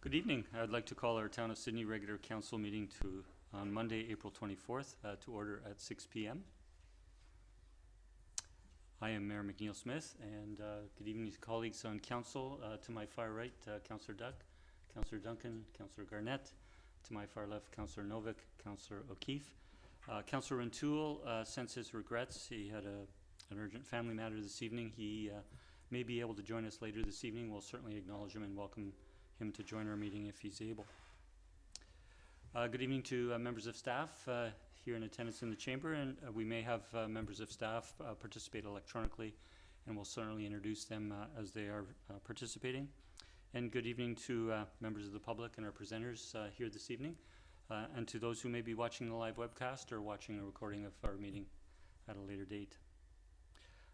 Good evening. I would like to call our Town of Sidney regular council meeting on Monday, April 24th to order at 6 p.m. I am Mayor McNeil Smith, and good evening to colleagues on council. To my far right, Councillor Duck, Councillor Duncan, Councillor Garnett. To my far left, Councillor Novick, Councillor O'Keefe. Councillor Rintoul sends his regrets. He had an urgent family matter this evening. He may be able to join us later this evening. We'll certainly acknowledge him and welcome him to join our meeting if he's able. Good evening to members of staff here in attendance in the chamber, and we may have members of staff participate electronically, and we'll certainly introduce them as they are participating. And good evening to members of the public and our presenters here this evening, and to those who may be watching the live webcast or watching a recording of our meeting at a later date.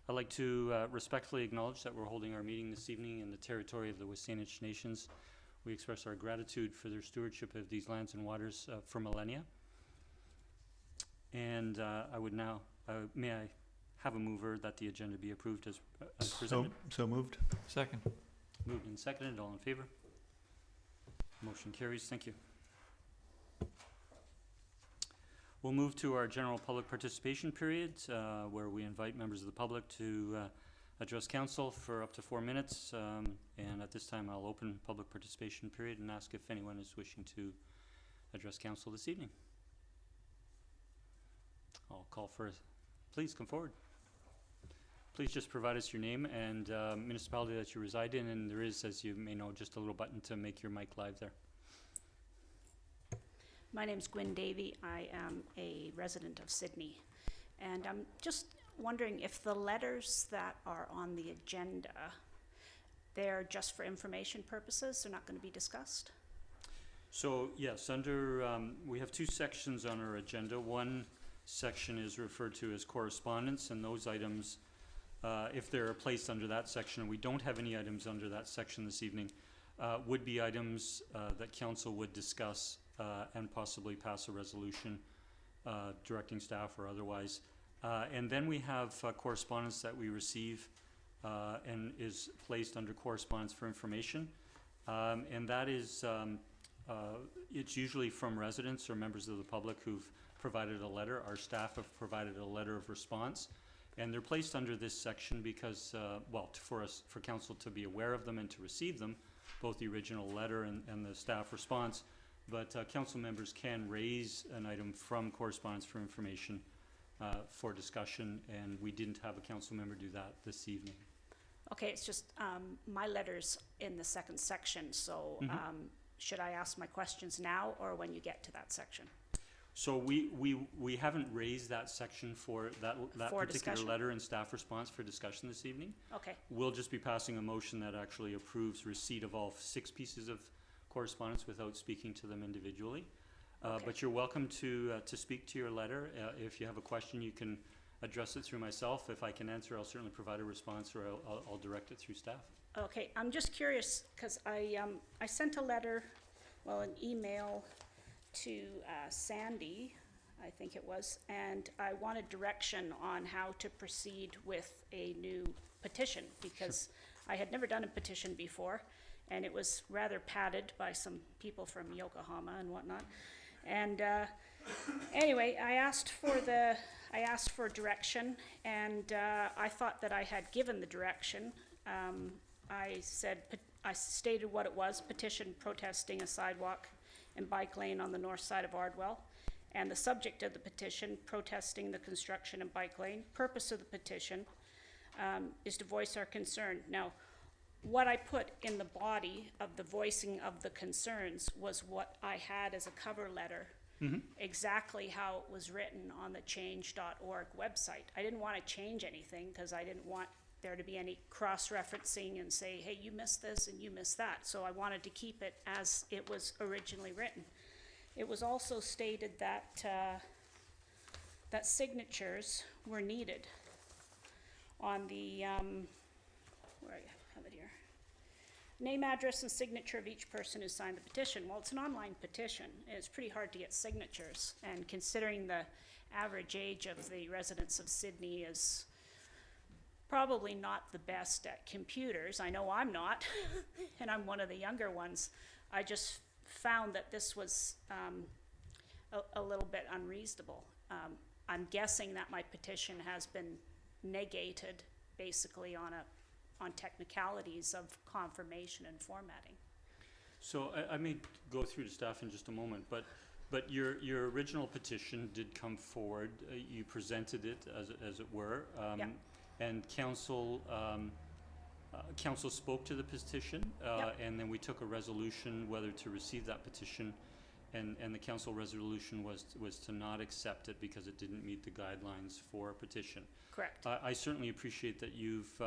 I'd like to respectfully acknowledge that we're holding our meeting this evening in the territory of the Wasanich Nations. We express our gratitude for their stewardship of these lands and waters for millennia. And I would now, may I have a mover that the agenda be approved as presented? So moved. Second. Moved and seconded. All in favor? Motion carries. Thank you. We'll move to our general public participation period, where we invite members of the public to address council for up to 4 minutes. And at this time, I'll open public participation period and ask if anyone is wishing to address council this evening. I'll call for, please come forward. Please just provide us your name and municipality that you reside in, and there is, as you may know, just a little button to make your mic live there. My name's Gwen Davey. I am a resident of Sidney, and I'm just wondering if the letters that are on the agenda, they're just for information purposes, they're not going to be discussed? So yes, under we have two sections on our agenda. One section is referred to as correspondence, and those items, if they're placed under that section, we don't have any items under that section this evening, would be items that council would discuss and possibly pass a resolution directing staff or otherwise. And then we have correspondence that we receive and is placed under correspondence for information. And that is, it's usually from residents or members of the public who've provided a letter. Our staff have provided a letter of response. And they're placed under this section because, well, for council to be aware of them and to receive them, both the original letter and the staff response. But council members can raise an item from correspondence for information for discussion, and we didn't have a council member do that this evening. okay, it's just my letter's in the second section, so should I ask my questions now or when you get to that section? So we haven't raised that section for that particular discussion? letter and staff response for discussion this evening. Okay. We'll just be passing a motion that actually approves receipt of all 6 pieces of correspondence without speaking to them individually. Okay. But you're welcome to speak to your letter. If you have a question, you can address it through myself. If I can answer, I'll certainly provide a response, or I'll direct it through staff. Okay, I'm just curious because I sent a letter, well, an email to Sandy, I think it was, and I wanted direction on how to proceed with a new petition because I had never done a petition before, and it was rather padded by some people from Yokohama and whatnot. And anyway, I asked for direction, and I thought that I had given the direction. I stated what it was: petition protesting a sidewalk and bike lane on the north side of Ardwell, and the subject of the petition, protesting the construction and bike lane. Purpose of the petition is to voice our concern. Now, what I put in the body of the voicing of the concerns was what I had as a cover letter, exactly how it was written on the change.org website. I didn't want to change anything because I didn't want there to be any cross-referencing and say, hey, you missed this and you missed that. So I wanted to keep it as it was originally written. It was also stated that that signatures were needed on the, where I have it here. Name, address, and signature of each person who signed the petition. Well, it's an online petition, and it's pretty hard to get signatures. And considering the average age of the residents of Sidney is probably not the best at computers. I know I'm not, and I'm one of the younger ones. I just found that this was a little bit unreasonable. I'm guessing that my petition has been negated basically on technicalities of confirmation and formatting. So I may go through the staff in just a moment, but your original petition did come forward. You presented it as it were, Yeah. and council spoke to the petition, Yep. and then we took a resolution whether to receive that petition, and the council resolution was to not accept it because it didn't meet the guidelines for a petition. Correct. I certainly appreciate that you've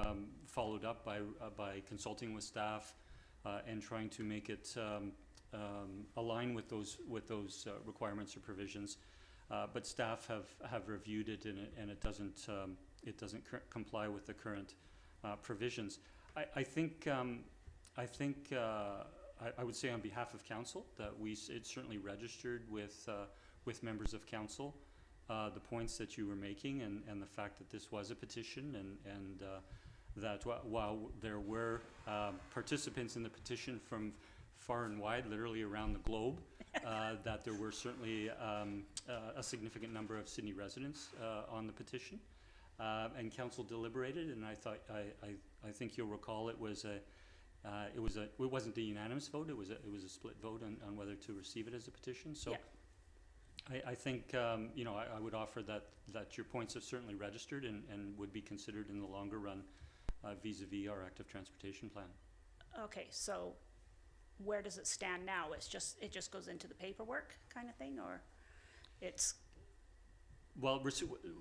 followed up by consulting with staff and trying to make it align with those requirements or provisions. But staff have reviewed it, and it doesn't comply with the current provisions. I think I would say on behalf of council that it's certainly registered with members of council the points that you were making, and the fact that this was a petition, and that while there were participants in the petition from far and wide, literally around the globe, that there were certainly a significant number of Sidney residents on the petition, and council deliberated, and I think you'll recall it wasn't a unanimous vote. It was a split vote on whether to receive it as a petition. So. Yeah. I think, I would offer that your points have certainly registered and would be considered in the longer run vis-a-vis our active transportation plan. Okay, so where does it stand now? It just goes into the paperwork kind of thing, or it's? Well,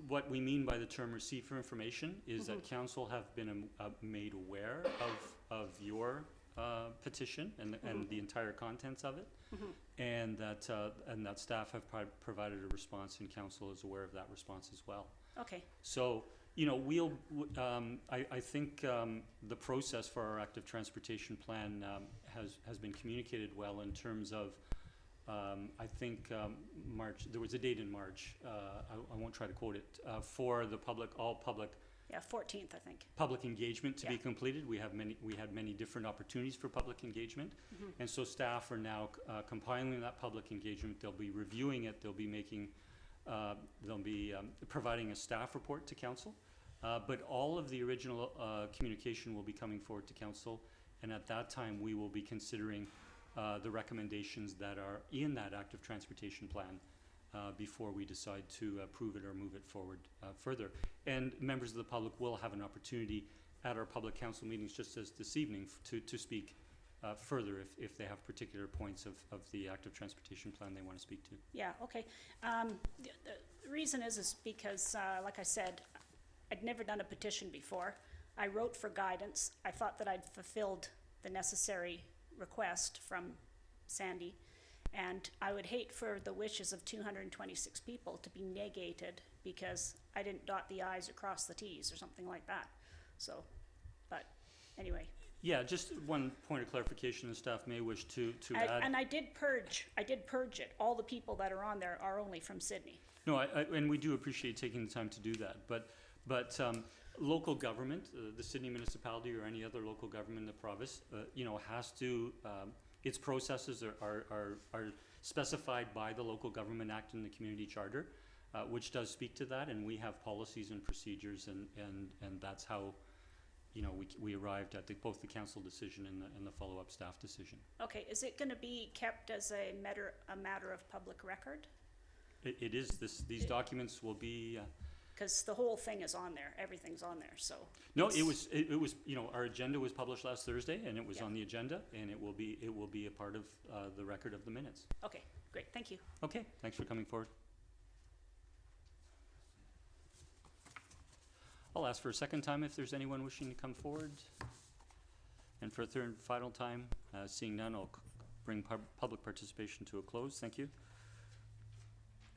what we mean by the term receive for information is that council have been made aware of your petition and the entire contents of it, and that staff have provided a response, and council is aware of that response as well. Okay. So, I think the process for our active transportation plan has been communicated well in terms of, I think March. There was a date in March. I won't try to quote it for the all public. Yeah, 14th, I think. Public engagement to be Yeah. completed. We had many different opportunities for public engagement, and so staff are now compiling that public engagement. They'll be reviewing it. They'll be providing a staff report to council, but all of the original communication will be coming forward to council, and at that time we will be considering the recommendations that are in that active transportation plan. Before we decide to approve it or move it forward further. And members of the public will have an opportunity at our public council meetings, just as this evening, to speak further if they have particular points of the active transportation plan they want to speak to. Yeah, okay. The reason is because, like I said, I'd never done a petition before. I wrote for guidance. I thought that I'd fulfilled the necessary request from Sandy. And I would hate for the wishes of 226 people to be negated because I didn't dot the I's or cross the T's or something like that. So, but anyway. Yeah, just one point of clarification, the staff may wish to add. And I did purge it. All the people that are on there are only from Sidney. No, and we do appreciate taking the time to do that. But local government, the Sidney municipality or any other local government in the province, has to. Its processes are specified by the Local Government Act and the Community Charter, which does speak to that, and we have policies and procedures, and that's how, we arrived at both the council decision and the follow-up staff decision. Okay, is it going to be kept as a matter of public record? It is. These documents will be. Because the whole thing is on there, everything's on there, so. No, it was, our agenda was published last Thursday, and it was on the agenda, and it will be a part of the record of the minutes. Okay, great, thank you. Okay, thanks for coming forward. I'll ask for a second time if there's anyone wishing to come forward. And for a third and final time, seeing none, I'll bring public participation to a close. Thank you.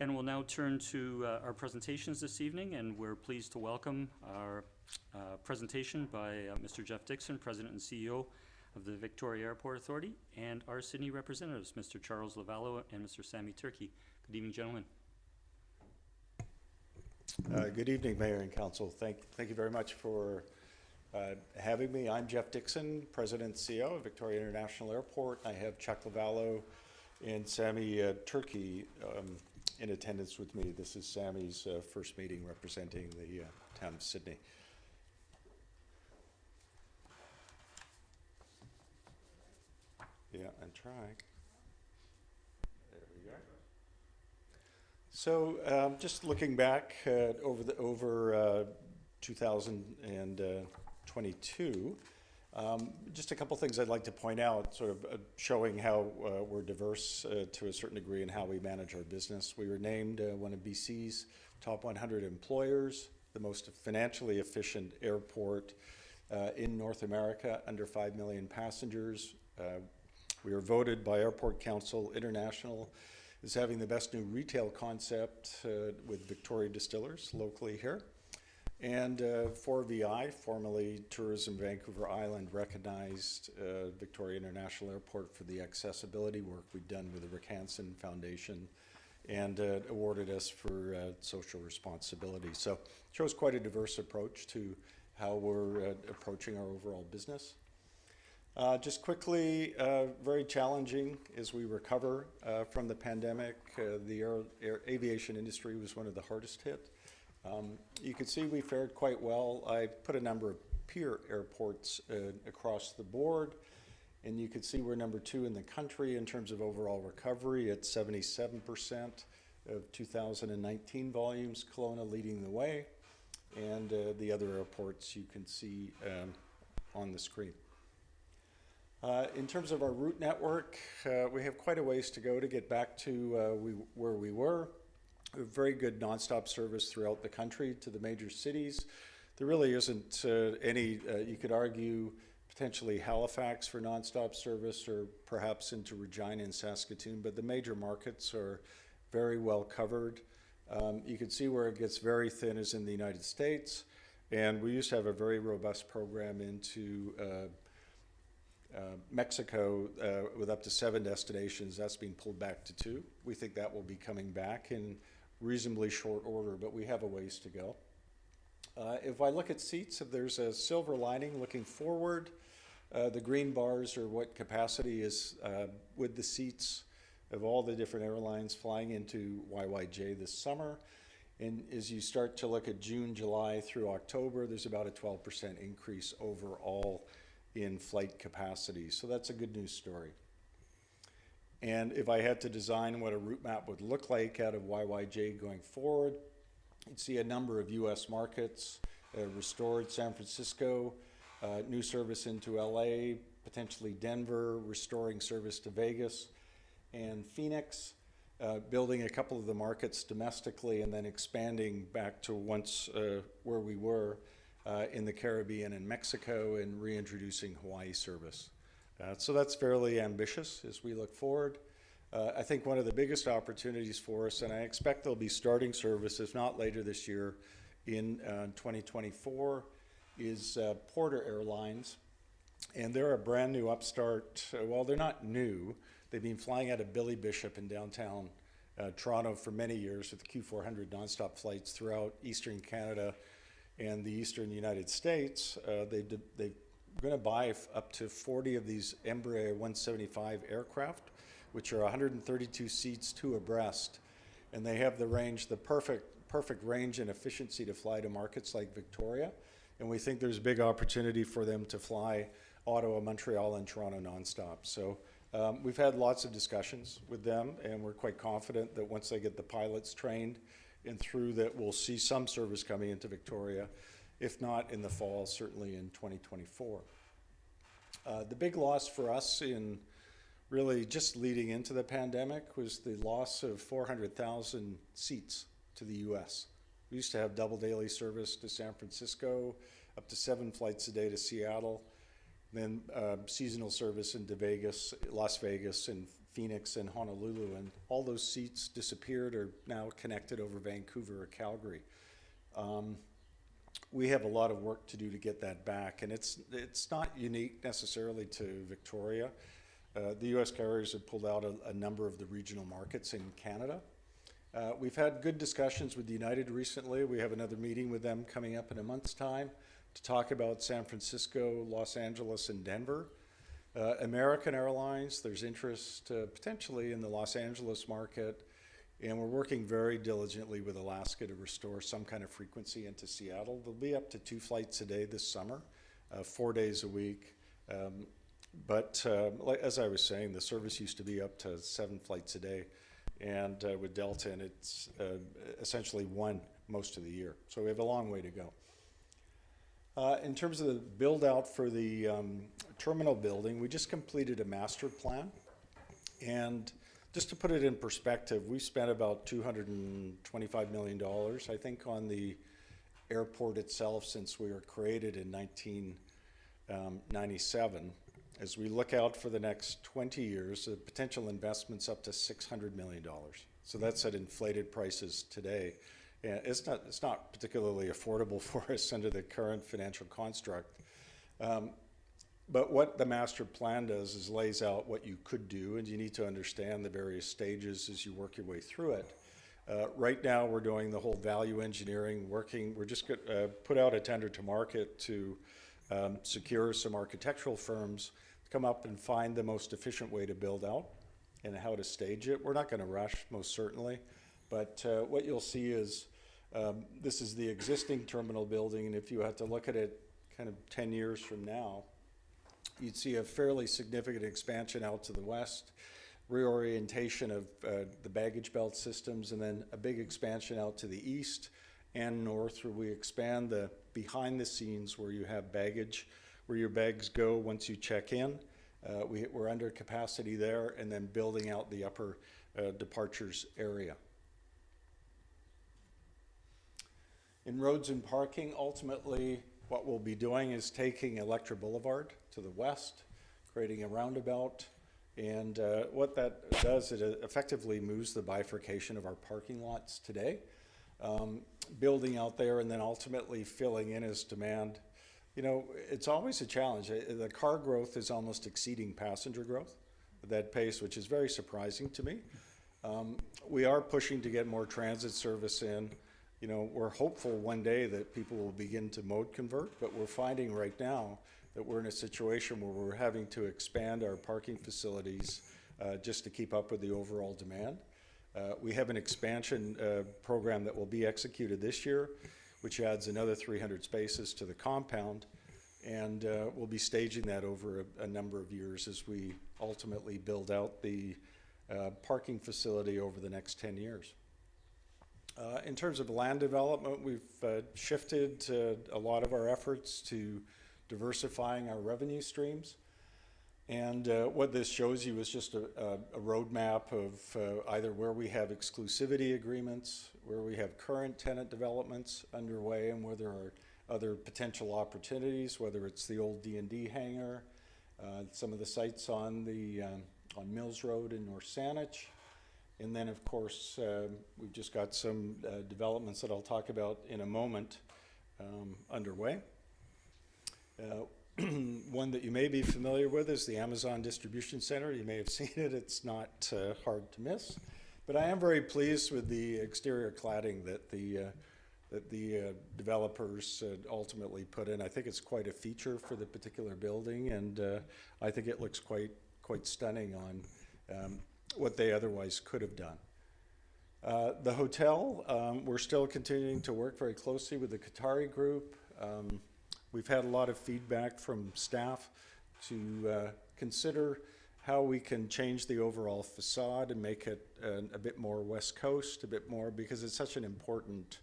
And we'll now turn to our presentations this evening, and we're pleased to welcome our presentation by Mr. Jeff Dickson, President and CEO of the Victoria Airport Authority, and our Sidney representatives, Mr. Charles Lovallo and Mr. Sami Turki. Good evening, gentlemen. Good evening, Mayor and Council. Thank you very much for having me. I'm Jeff Dickson, President and CEO of Victoria International Airport. I have Chuck Lovallo and Sami Turki in attendance with me. This is Sami's first meeting representing the town of Sidney. Yeah, and try. There we go. So just looking back over 2022, just a couple things I'd like to point out, sort of showing how we're diverse to a certain degree in how we manage our business. We were named one of BC's top 100 employers, the most financially efficient airport in North America, under 5 million passengers. We were voted by Airport Council International as having the best new retail concept with Victoria Distillers locally here. And 4VI, formerly Tourism Vancouver Island, recognized Victoria International Airport for the accessibility work we've done with the Rick Hansen Foundation and awarded us for social responsibility. So it shows quite a diverse approach to how we're approaching our overall business. Just quickly, very challenging as we recover from the pandemic. The aviation industry was one of the hardest hit. You can see we fared quite well. I put a number of peer airports across the board, and you can see we're number 2 in the country in terms of overall recovery at 77% of 2019 volumes, Kelowna leading the way, and the other airports you can see on the screen. In terms of our route network, we have quite a ways to go to get back to where we were. We have very good nonstop service throughout the country to the major cities. There really isn't any, you could argue, potentially Halifax for nonstop service or perhaps into Regina and Saskatoon, but the major markets are very well covered. You can see where it gets very thin is in the United States, and we used to have a very robust program into Mexico with up to 7 destinations. That's being pulled back to 2. We think that will be coming back in reasonably short order, but we have a ways to go. If I look at seats, if there's a silver lining looking forward, the green bars are what capacity is with the seats of all the different airlines flying into YYJ this summer. And as you start to look at June, July through October, there's about a 12% increase overall in flight capacity. So that's a good news story. And if I had to design what a route map would look like out of YYJ going forward, you'd see a number of US markets, restored San Francisco, new service into LA, potentially Denver, restoring service to Vegas and Phoenix, building a couple of the markets domestically and then expanding back to once where we were in the Caribbean and Mexico and reintroducing Hawaii service. So that's fairly ambitious as we look forward. I think one of the biggest opportunities for us, and I expect they'll be starting service, if not later this year, in 2024, is Porter Airlines. And they're a brand new upstart. Well, they're not new. They've been flying out of Billy Bishop in downtown Toronto for many years with Q400 nonstop flights throughout Eastern Canada and the Eastern United States. They're going to buy up to 40 of these Embraer 175 aircraft, which are 132 seats, 2 abreast, and they have the range, the perfect range and efficiency to fly to markets like Victoria. And we think there's a big opportunity for them to fly Ottawa, Montreal, and Toronto nonstop. So we've had lots of discussions with them, and we're quite confident that once they get the pilots trained and through, that we'll see some service coming into Victoria, if not in the fall, certainly in 2024. The big loss for us in really just leading into the pandemic was the loss of 400,000 seats to the US. We used to have double daily service to San Francisco, up to 7 flights a day to Seattle, then seasonal service into Vegas, Las Vegas, and Phoenix and Honolulu, and all those seats disappeared or now connected over Vancouver or Calgary. We have a lot of work to do to get that back, and it's not unique necessarily to Victoria. The US carriers have pulled out a number of the regional markets in Canada. We've had good discussions with United recently. We have another meeting with them coming up in a month's time to talk about San Francisco, Los Angeles, and Denver. American Airlines, there's interest potentially in the Los Angeles market, and we're working very diligently with Alaska to restore some kind of frequency into Seattle. There'll be up to 2 flights a day this summer, 4 days a week. But like, as I was saying, the service used to be up to 7 flights a day, and with Delta, and it's essentially 1 most of the year. So we have a long way to go. In terms of the build out for the terminal building, we just completed a master plan. And just to put it in perspective, we spent about $225 million, I think, on the airport itself since we were created in 1997. As we look out for the next 20 years, the potential investment's up to $600 million. So that's at inflated prices today. And it's not particularly affordable for us under the current financial construct. But what the master plan does is lays out what you could do, and you need to understand the various stages as you work your way through it. Right now, we're doing the whole value engineering, we're just going to put out a tender to market to secure some architectural firms to come up and find the most efficient way to build out and how to stage it. We're not going to rush, most certainly. But what you'll see is this is the existing terminal building, and if you had to look at it kind of 10 years from now, you'd see a fairly significant expansion out to the west, reorientation of the baggage belt systems, and then a big expansion out to the east and north, where we expand the behind the scenes where you have baggage, where your bags go once you check in. We're under capacity there, and then building out the upper departures area. In roads and parking, ultimately, what we'll be doing is taking Electra Boulevard to the west, creating a roundabout, and what that does, it effectively moves the bifurcation of our parking lots today, building out there and then ultimately filling in as demand. You know, it's always a challenge. The car growth is almost exceeding passenger growth at that pace, which is very surprising to me. We are pushing to get more transit service in. You know, we're hopeful one day that people will begin to mode convert, but we're finding right now that we're in a situation where we're having to expand our parking facilities just to keep up with the overall demand. We have an expansion program that will be executed this year, which adds another 300 spaces to the compound, and we'll be staging that over a number of years as we ultimately build out the parking facility over the next 10 years. In terms of land development, we've shifted a lot of our efforts to diversifying our revenue streams. And what this shows you is just a roadmap of either where we have exclusivity agreements, where we have current tenant developments underway, and where there are other potential opportunities, whether it's the old D&D hangar, some of the sites on Mills Road in North Saanich. And then, of course, we've just got some developments that I'll talk about in a moment underway. One that you may be familiar with is the Amazon Distribution Center. You may have seen it. It's not hard to miss. But I am very pleased with the exterior cladding that the developers ultimately put in. I think it's quite a feature for the particular building, and I think it looks quite stunning on what they otherwise could have done. The hotel, we're still continuing to work very closely with the Qatari group. We've had a lot of feedback from staff to consider how we can change the overall facade and make it a bit more West Coast, a bit more, because it's such an important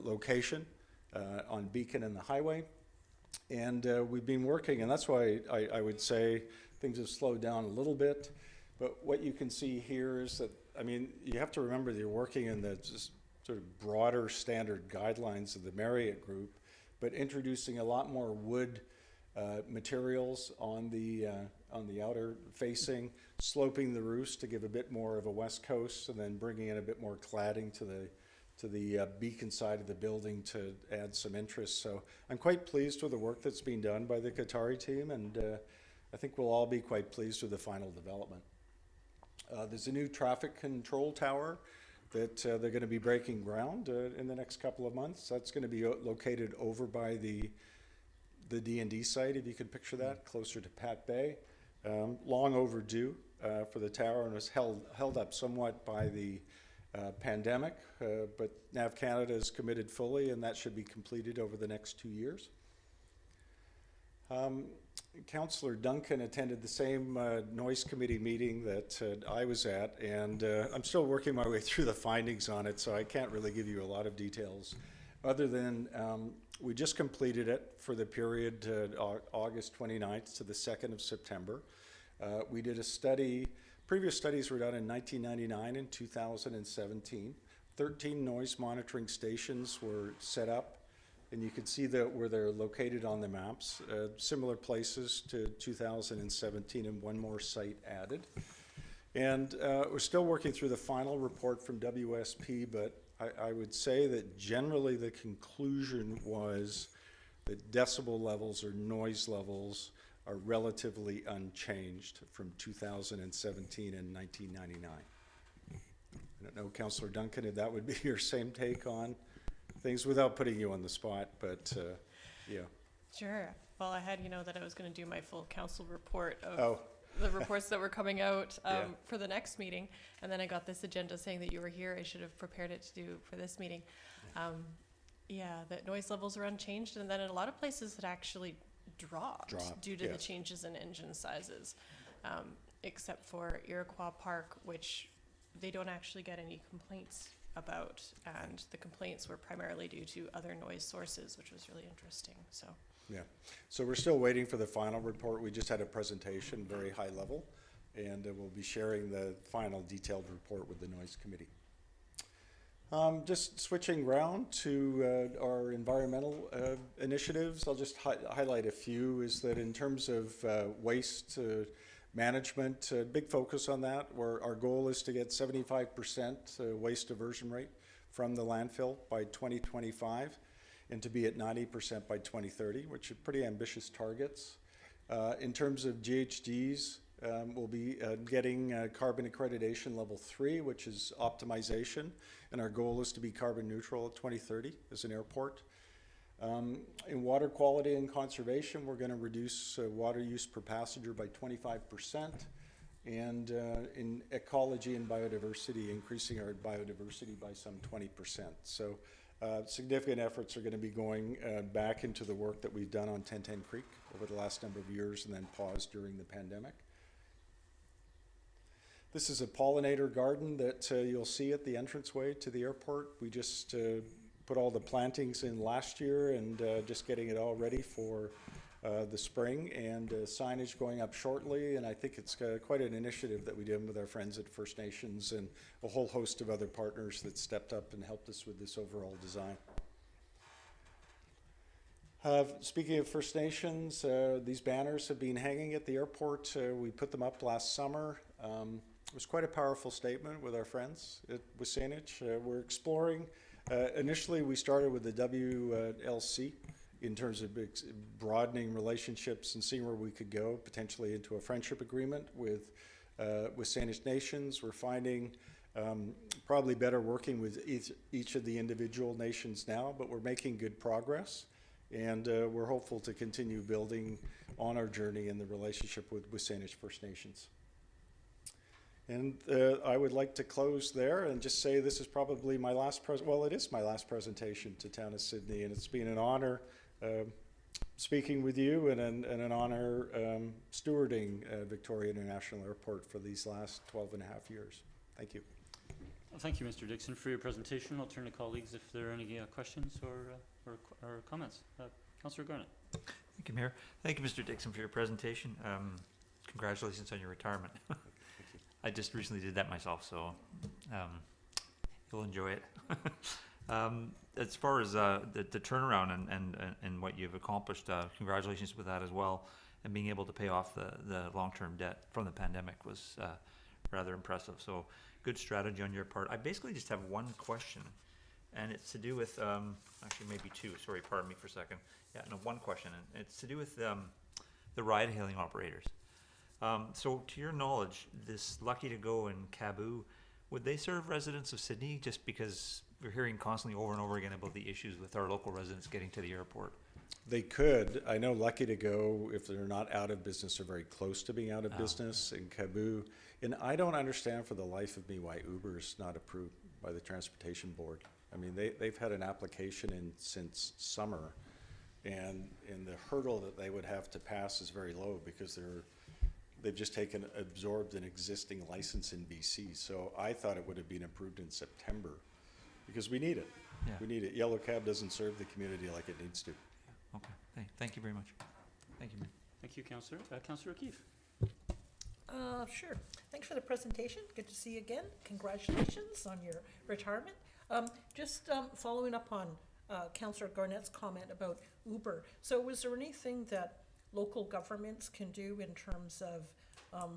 location on Beacon and the highway. And we've been working, and that's why I would say things have slowed down a little bit. But what you can see here is that, I mean, you have to remember that you're working in the just sort of broader standard guidelines of the Marriott Group, but introducing a lot more wood materials on the outer facing, sloping the roofs to give a bit more of a West Coast, and then bringing in a bit more cladding to the beacon side of the building to add some interest. So I'm quite pleased with the work that's being done by the Qatari team, and I think we'll all be quite pleased with the final development. There's a new traffic control tower that they're going to be breaking ground in the next couple of months. That's going to be located over by the the D&D site, if you can picture that, closer to Pat Bay. Long overdue for the tower, and was held up somewhat by the pandemic, but NAV Canada is committed fully, and that should be completed over the next 2 years. Councillor Duncan attended the same noise committee meeting that I was at, and I'm still working my way through the findings on it, so I can't really give you a lot of details, other than we just completed it for the period August 29th to the 2nd of September. We did a study. Previous studies were done in 1999 and 2017. 13 noise monitoring stations were set up, and you can see that where they're located on the maps. Similar places to 2017, and one more site added. And we're still working through the final report from WSP, but I would say that generally the conclusion was that decibel levels or noise levels are relatively unchanged from 2017 and 1999. I don't know, Councillor Duncan, if that would be your same take on things, without putting you on the spot, but yeah. Sure. Well, I had, that I was going to do my full council report of the reports that were coming out for the next meeting, and then I got this agenda saying that you were here. I should have prepared it to do for this meeting. That noise levels are unchanged, and then in a lot of places it actually dropped due to the changes in engine sizes, except for Iroquois Park, which they don't actually get any complaints about, and the complaints were primarily due to other noise sources, which was really interesting. So we're still waiting for the final report. We just had a presentation, very high level, and we'll be sharing the final detailed report with the noise committee. Just switching around to our environmental initiatives, I'll just highlight a few. Is that in terms of waste management, big focus on that, where our goal is to get 75% waste diversion rate from the landfill by 2025, and to be at 90% by 2030, which are pretty ambitious targets. In terms of GHGs, we'll be getting carbon accreditation level 3, which is optimization, and our goal is to be carbon neutral at 2030 as an airport. In water quality and conservation, we're going to reduce water use per passenger by 25%, and in ecology and biodiversity, increasing our biodiversity by some 20%. So significant efforts are going to be going back into the work that we've done on 1010 Creek over the last number of years, and then paused during the pandemic. This is a pollinator garden that you'll see at the entranceway to the airport. We just put all the plantings in last year, and just getting it all ready for the spring, and signage going up shortly. And I think it's quite an initiative that we did with our friends at First Nations and a whole host of other partners that stepped up and helped us with this overall design. Speaking of First Nations, these banners have been hanging at the airport. We put them up last summer. It was quite a powerful statement with our friends at Wasanich. We're exploring. Initially, we started with the WLC in terms of broadening relationships and seeing where we could go, potentially into a friendship agreement with Saanich Nations. We're finding probably better working with each of the individual nations now, but we're making good progress, and we're hopeful to continue building on our journey in the relationship with Saanich First Nations. And I would like to close there and just say this is probably my last it is my last presentation to Town of Sidney, and it's been an honor speaking with you, and an honor stewarding Victoria International Airport for these last 12 and a half years. Thank you. Well, thank you, Mr. Dickson, for your presentation. I'll turn to colleagues if there are any questions or comments. Councillor Garnett. Thank you, Mayor. Thank you, Mr. Dickson, for your presentation. Congratulations on your retirement. I just recently did that myself, so you'll enjoy it. As far as the turnaround and what you've accomplished, congratulations with that as well. And being able to pay off the long-term debt from the pandemic was rather impressive. So good strategy on your part. I basically just have one question, and it's to do with, actually maybe two, sorry, pardon me for a second. Yeah, no, one question, and it's to do with the ride-hailing operators. So to your knowledge, this Lucky to Go and Caboo, would they serve residents of Sidney? Just because we're hearing constantly over and over again about the issues with our local residents getting to the airport. They could. I know Lucky to Go, if they're not out of business, are very close to being out of business in Kaboo. And I don't understand for the life of me why Uber's not approved by the Transportation Board. I mean, they've had an application in since summer, and the hurdle that they would have to pass is very low because they've just absorbed an existing license in BC. So I thought it would have been approved in September because we need it. Yeah. We need it. Yellow Cab doesn't serve the community like it needs to. Okay, thank you very much. Thank you, Mayor. Thank you, Councillor. Councillor O'Keefe. Sure. Thanks for the presentation. Good to see you again. Congratulations on your retirement. Just following up on Councillor Garnett's comment about Uber. So was there anything that local governments can do in terms of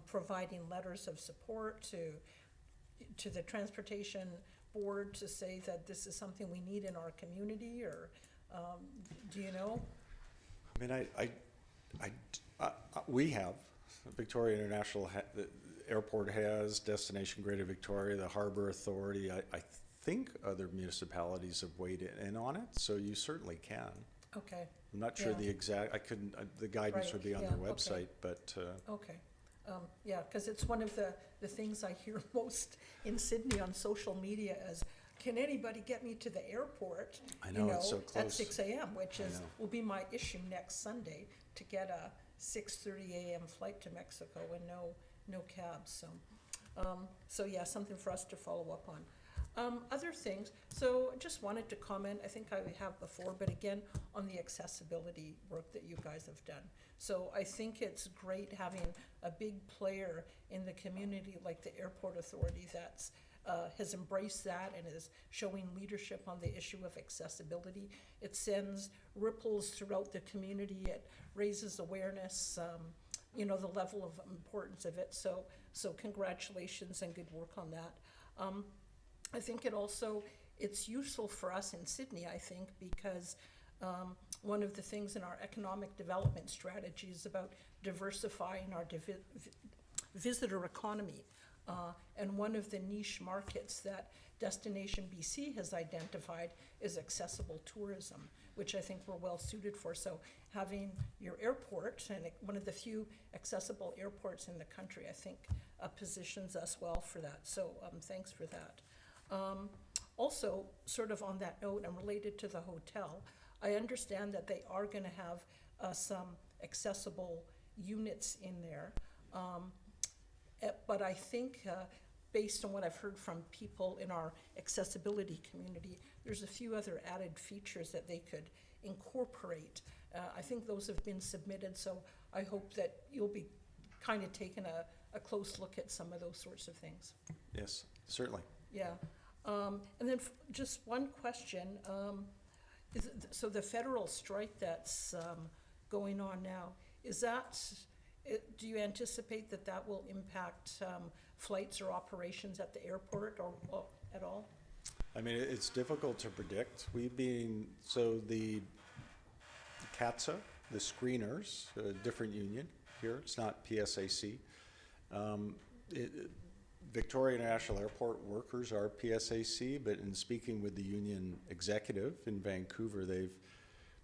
providing letters of support to the Transportation Board to say that this is something we need in our community, or do you know? I mean, we have, Victoria International, the airport has, Destination Greater Victoria, the Harbour Authority. I think other municipalities have weighed in on it, so you certainly can. Okay. I'm not sure Yeah. the exact, the guidance Right, would be on yeah, their okay. website, but, Okay. Yeah, because it's one of the things I hear most in Sydney on social media as, can anybody get me to the airport? I you know, it's so At close. 6 a.m., which I is, know. will be my issue next Sunday, to get a 6:30 a.m. flight to Mexico and no cabs, so yeah, something for us to follow up on. Other things, so just wanted to comment, I think I have before, but again, on the accessibility work that you guys have done. So I think it's great having a big player in the community like the Airport Authority that's has embraced that and is showing leadership on the issue of accessibility. It sends ripples throughout the community. It raises awareness, the level of importance of it. So congratulations and good work on that. I think it's useful for us in Sydney, I think, because one of the things in our economic development strategy is about diversifying our visitor economy. And one of the niche markets that Destination BC has identified is accessible tourism, which I think we're well suited for. So having your airport, and one of the few accessible airports in the country, I think positions us well for that. So thanks for that. Also, sort of on that note and related to the hotel, I understand that they are going to have some accessible units in there. But I think, based on what I've heard from people in our accessibility community, there's a few other added features that they could incorporate. I think those have been submitted, so I hope that you'll be kind of taking a close look at some of those sorts of things. yes, certainly. Yeah. And then just one question. So the federal strike that's going on now, do you anticipate that will impact flights or operations at the airport or at all? I mean, it's difficult to predict. The CATSA, the screeners, a different union here, it's not PSAC. Victoria International Airport workers are PSAC, but in speaking with the union executive in Vancouver, they've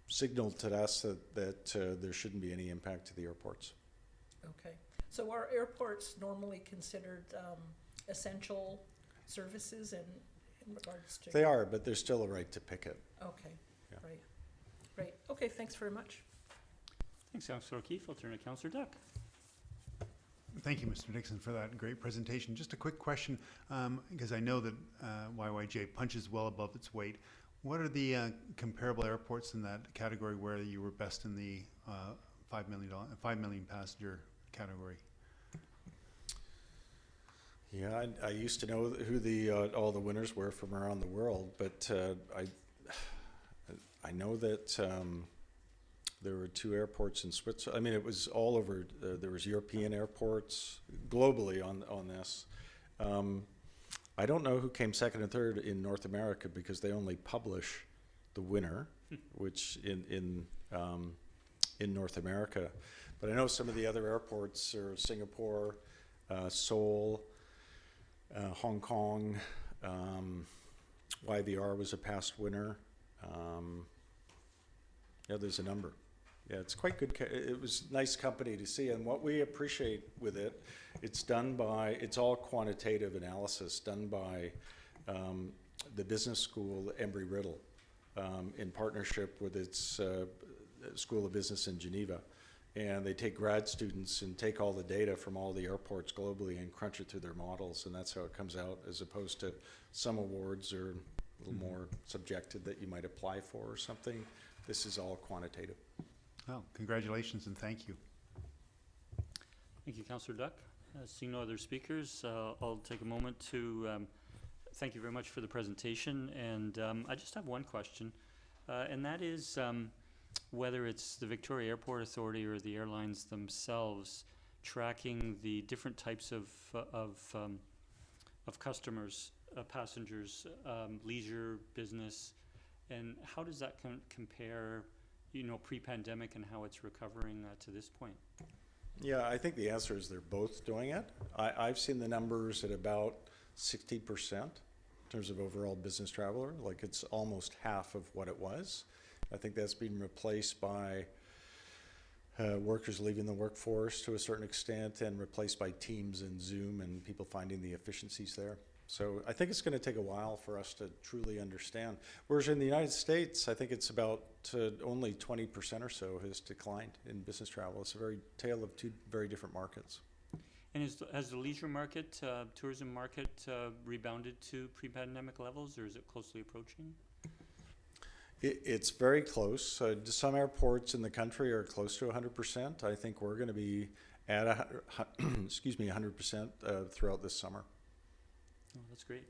signaled to us that there shouldn't be any impact to the airports. Okay. So are airports normally considered essential services in regards to? They are, but there's still a right to picket. Okay, Yeah. right. Great. Okay, thanks very much. Thanks, Councillor O'Keefe. I'll turn to Councillor Duck. Thank you, Mr. Dickson, for that great presentation. Just a quick question, because I know that YYJ punches well above its weight. What are the comparable airports in that category where you were best in the $5 million passenger category? Yeah, I used to know who all the winners were from around the world, but I know that there were 2 airports in Switzerland. I mean, it was all over. There was European airports globally on this. I don't know who came second and third in North America because they only publish the winner, which in North America. But I know some of the other airports are Singapore, Seoul, Hong Kong. YVR was a past winner. Yeah, there's a number. Yeah, it's quite good. It was nice company to see. And what we appreciate with it, it's all quantitative analysis done by the business school, Embry-Riddle, in partnership with its School of Business in Geneva. And they take grad students and take all the data from all the airports globally and crunch it through their models. And that's how it comes out, as opposed to some awards are a little more subjective that you might apply for or something. This is all quantitative. Well, congratulations and thank you. Thank you, Councillor Duck. Seeing no other speakers, I'll take a moment to thank you very much for the presentation. And I just have one question, and that is whether it's the Victoria Airport Authority or the airlines themselves tracking the different types of customers, passengers, leisure, business, and how does that compare, you know, pre-pandemic and how it's recovering to this point? Yeah, I think the answer is they're both doing it. I've seen the numbers at about 60% in terms of overall business traveler, like it's almost half of what it was. I think that's been replaced by workers leaving the workforce to a certain extent and replaced by Teams and Zoom and people finding the efficiencies there. So I think it's going to take a while for us to truly understand. Whereas in the United States, I think it's about only 20% or so has declined in business travel. It's a very tale of two very different markets. And has the leisure market, tourism market rebounded to pre-pandemic levels, or is it closely approaching? It's very close. Some airports in the country are close to 100%. I think we're going to be at 100% throughout this summer. Oh, that's great.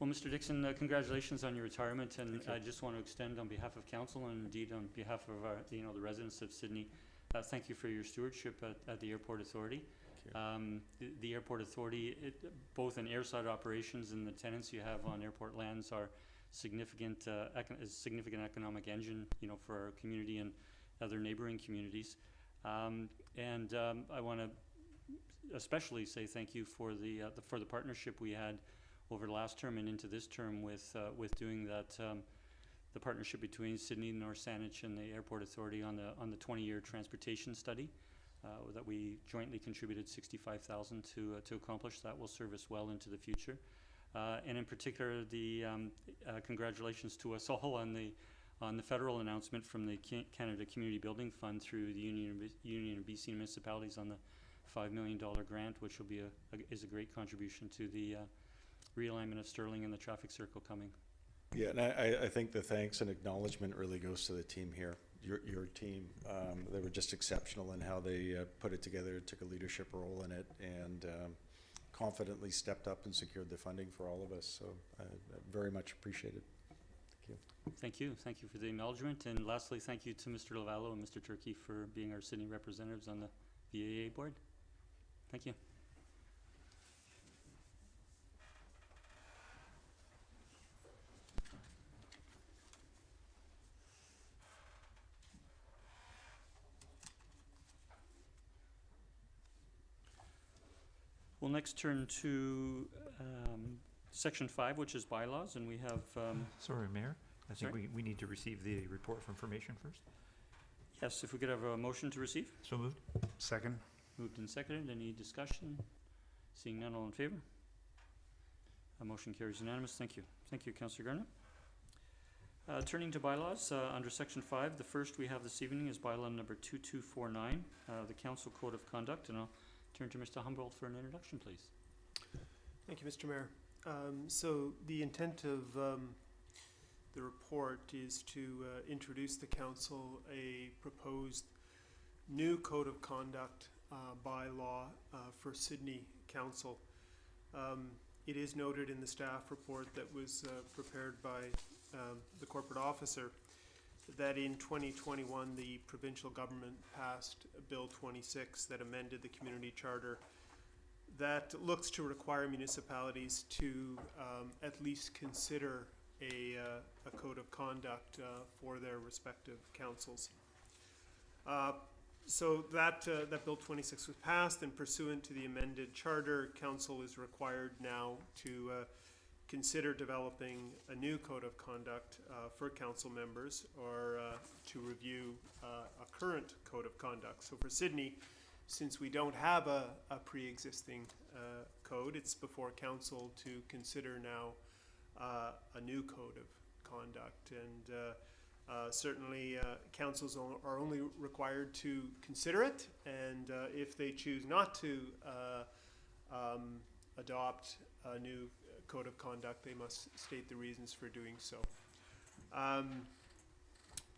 Well, Mr. Dickson, congratulations on your retirement, and I just want to extend on behalf of council and indeed on behalf of our, the residents of Sidney, thank you for your stewardship at the Airport Authority. The Airport Authority, both in airside operations and the tenants you have on airport lands, are significant economic engine, for our community and other neighboring communities. I want to especially say thank you for the partnership we had over the last term and into this term with doing that, the partnership between Sidney, North Saanich, and the Airport Authority on the 20-year transportation study that we jointly contributed $65,000 to accomplish. That will serve us well into the future. And in particular, the congratulations to us all on the federal announcement from the Canada Community Building Fund through the Union of BC Municipalities on the $5 million grant, which will be is a great contribution to the realignment of Sterling and the traffic circle coming. Yeah, and I think the thanks and acknowledgement really goes to the team here, your team. They were just exceptional in how they put it together, took a leadership role in it, and confidently stepped up and secured the funding for all of us. So very much appreciated. Thank you. Thank you. Thank you for the acknowledgement. And lastly, thank you to Mr. Lovallo and Mr. Turki for being our Sydney representatives on the VAA board. Thank you. We'll next turn to Section 5, which is bylaws, and we have... Sorry, Mayor. I think we need to receive the report for information first. Yes, if we could have a motion to receive. So moved. Second. Moved and seconded. Any discussion? Seeing none, all in favor? Motion carries unanimous. Thank you. Thank you, Councillor Garnett. Turning to bylaws, under Section 5, the first we have this evening is bylaw number 2249, the Council Code of Conduct, and I'll turn to Mr. Humboldt for an introduction, please. Thank you, Mr. Mayor. So the intent of the report is to introduce the Council a proposed new Code of Conduct bylaw for Sidney Council. It is noted in the staff report that was prepared by the corporate officer that in 2021 the provincial government passed Bill 26 that amended the community charter that looks to require municipalities to at least consider a code of conduct for their respective councils. So that Bill 26 was passed, and pursuant to the amended charter, council is required now to consider developing a new code of conduct for council members, or to review a current code of conduct. So for Sidney, since we don't have a pre-existing code, it's before council to consider now a new code of conduct. And certainly councils are only required to consider it, and if they choose not to adopt a new code of conduct, they must state the reasons for doing so.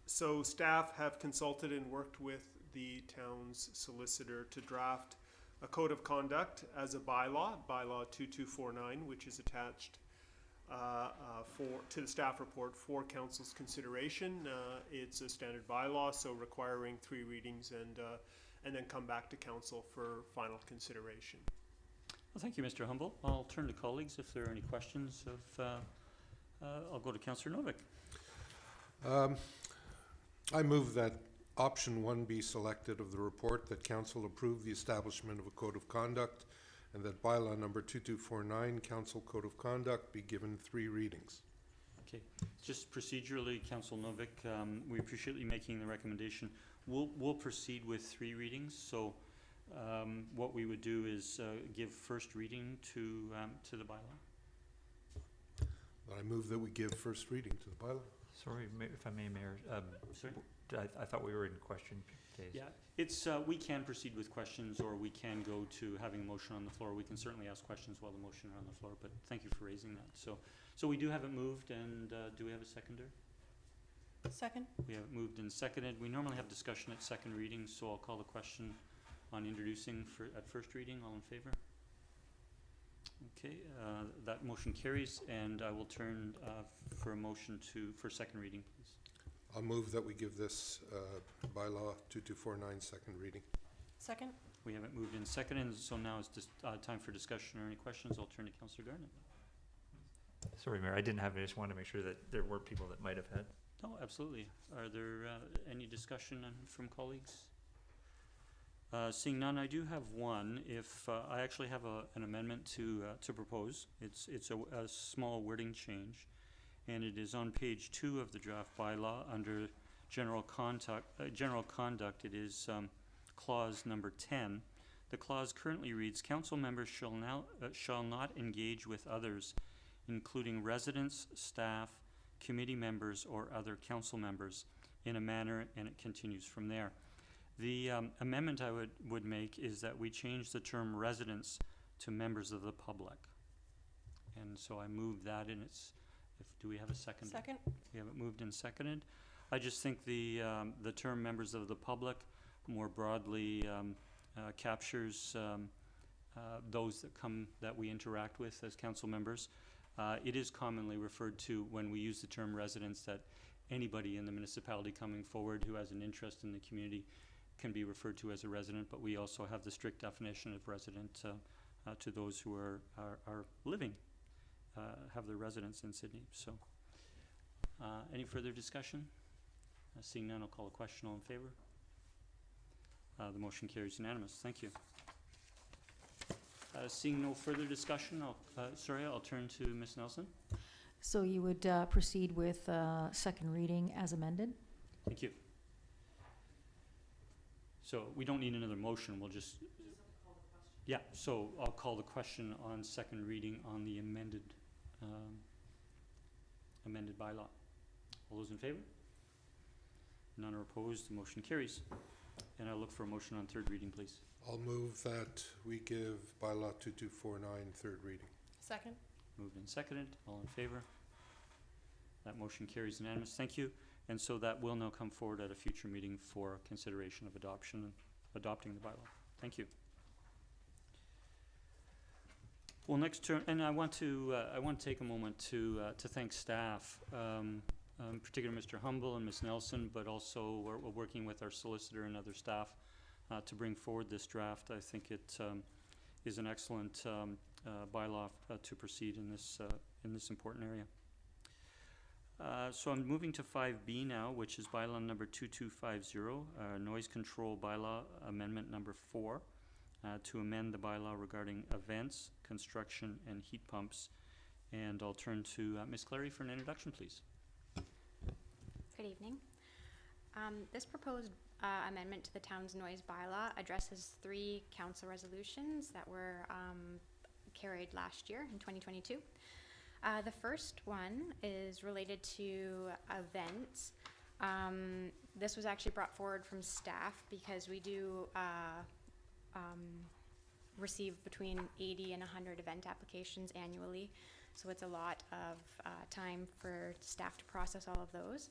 So staff have consulted and worked with the town's solicitor to draft a code of conduct as a bylaw, Bylaw 2249, which is attached to the staff report for council's consideration. It's a standard bylaw, so requiring 3 readings and then come back to council for final consideration. Well, thank you, Mr. Humble. I'll turn to colleagues if there are any questions I'll go to Councillor Novick. I move that option 1 be selected of the report, that council approve the establishment of a code of conduct, and that bylaw number 2249, council code of conduct, be given 3 readings. Okay, just procedurally, Councillor Novick, we appreciate you making the recommendation. We'll proceed with 3 readings. So what we would do is give first reading to the bylaw. I move that we give first reading to the bylaw. Sorry, if I may, Mayor. Sorry? I thought we were in question days. Yeah, it's we can proceed with questions, or we can go to having a motion on the floor. We can certainly ask questions while the motion is on the floor, but thank you for raising that. So we do have it moved, and do we have a seconder? Second? We have it moved and seconded. We normally have discussion at second reading, so I'll call the question on introducing at first reading. All in favor? Okay, that motion carries, and I will turn for a motion for second reading, please. I'll move that we give this bylaw 2249 second reading. Second? We have it moved and seconded, so now it's just time for discussion or any questions. I'll turn to Councillor Garnett. Sorry, Mayor, I didn't have it. I just wanted to make sure that there were people that might have had. No, absolutely. Are there any discussion from colleagues? Seeing none, I do have one. If I actually have an amendment to propose. It's a small wording change, and it is on page 2 of the draft bylaw under general conduct. It is clause number 10. The clause currently reads: council members shall not engage with others, including residents, staff, committee members, or other council members, in a manner, and it continues from there. The amendment I would make is that we change the term residents to members of the public. And so I move that, and do we have a second? Second? We have it moved and seconded. I just think the term members of the public more broadly captures those that we interact with as council members. It is commonly referred to, when we use the term residents, that anybody in the municipality coming forward who has an interest in the community can be referred to as a resident, but we also have the strict definition of resident to those who are living, have their residence in Sidney. So, any further discussion? Seeing none, I'll call a question. All in favor? The motion carries unanimous. Thank you. Seeing no further discussion, I'll turn to Ms. Nelson. So you would proceed with second reading as amended? Thank you. So we don't need another motion, we'll just yeah, so I'll call the question on second reading on the amended bylaw. All those in favor? None are opposed, the motion carries. And I'll look for a motion on third reading, please. I'll move that we give bylaw 2249 third reading. Second? Moved and seconded, all in favor? That motion carries unanimous, thank you. And so that will now come forward at a future meeting for consideration of adopting the bylaw. Thank you. Well, next turn, and I want to take a moment to thank staff, particularly Mr. Humble and Ms. Nelson, but also we're working with our solicitor and other staff to bring forward this draft. I think it is an excellent bylaw to proceed in this important area. So I'm moving to 5B now, which is bylaw number 2250, noise control bylaw amendment number 4, to amend the bylaw regarding events, construction, and heat pumps And I'll turn to Ms. Clary for an introduction, please. Good evening. This proposed amendment to the town's noise bylaw addresses 3 council resolutions that were carried last year in 2022. The first one is related to events. This was actually brought forward from staff because we do receive between 80 and 100 event applications annually. So it's a lot of time for staff to process all of those.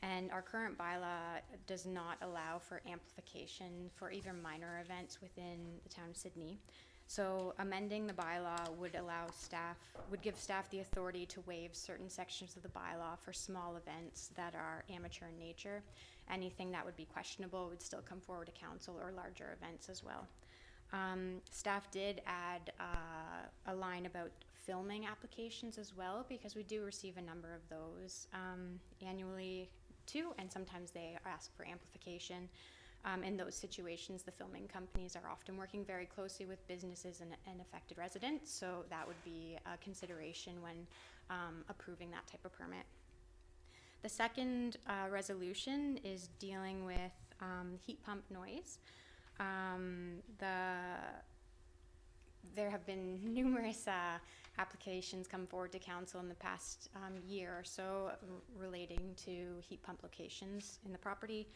And our current bylaw does not allow for amplification for even minor events within the town of Sidney. So amending the bylaw would give staff the authority to waive certain sections of the bylaw for small events that are amateur in nature. Anything that would be questionable would still come forward to council, or larger events as well. Staff did add a line about filming applications as well, because we do receive a number of those annually too, and sometimes they ask for amplification. In those situations, the filming companies are often working very closely with businesses and affected residents, so that would be a consideration when approving that type of permit. The second resolution is dealing with heat pump noise. There have been numerous applications come forward to council in the past year or so relating to heat pump locations in the property.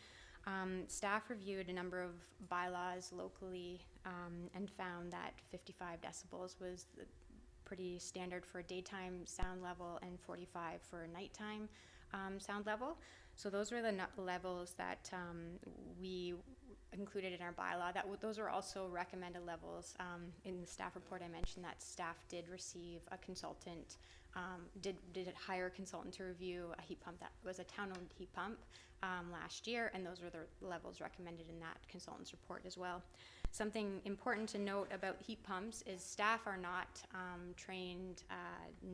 Staff reviewed a number of bylaws locally and found that 55 decibels was pretty standard for a daytime sound level and 45 for a nighttime sound level. So those were the levels that we included in our bylaw. Those are also recommended levels. In the staff report, I mentioned that staff did receive a consultant, did hire a consultant to review a heat pump that was a town-owned heat pump last year, and those were the levels recommended in that consultant's report as well. Something important to note about heat pumps is staff are not trained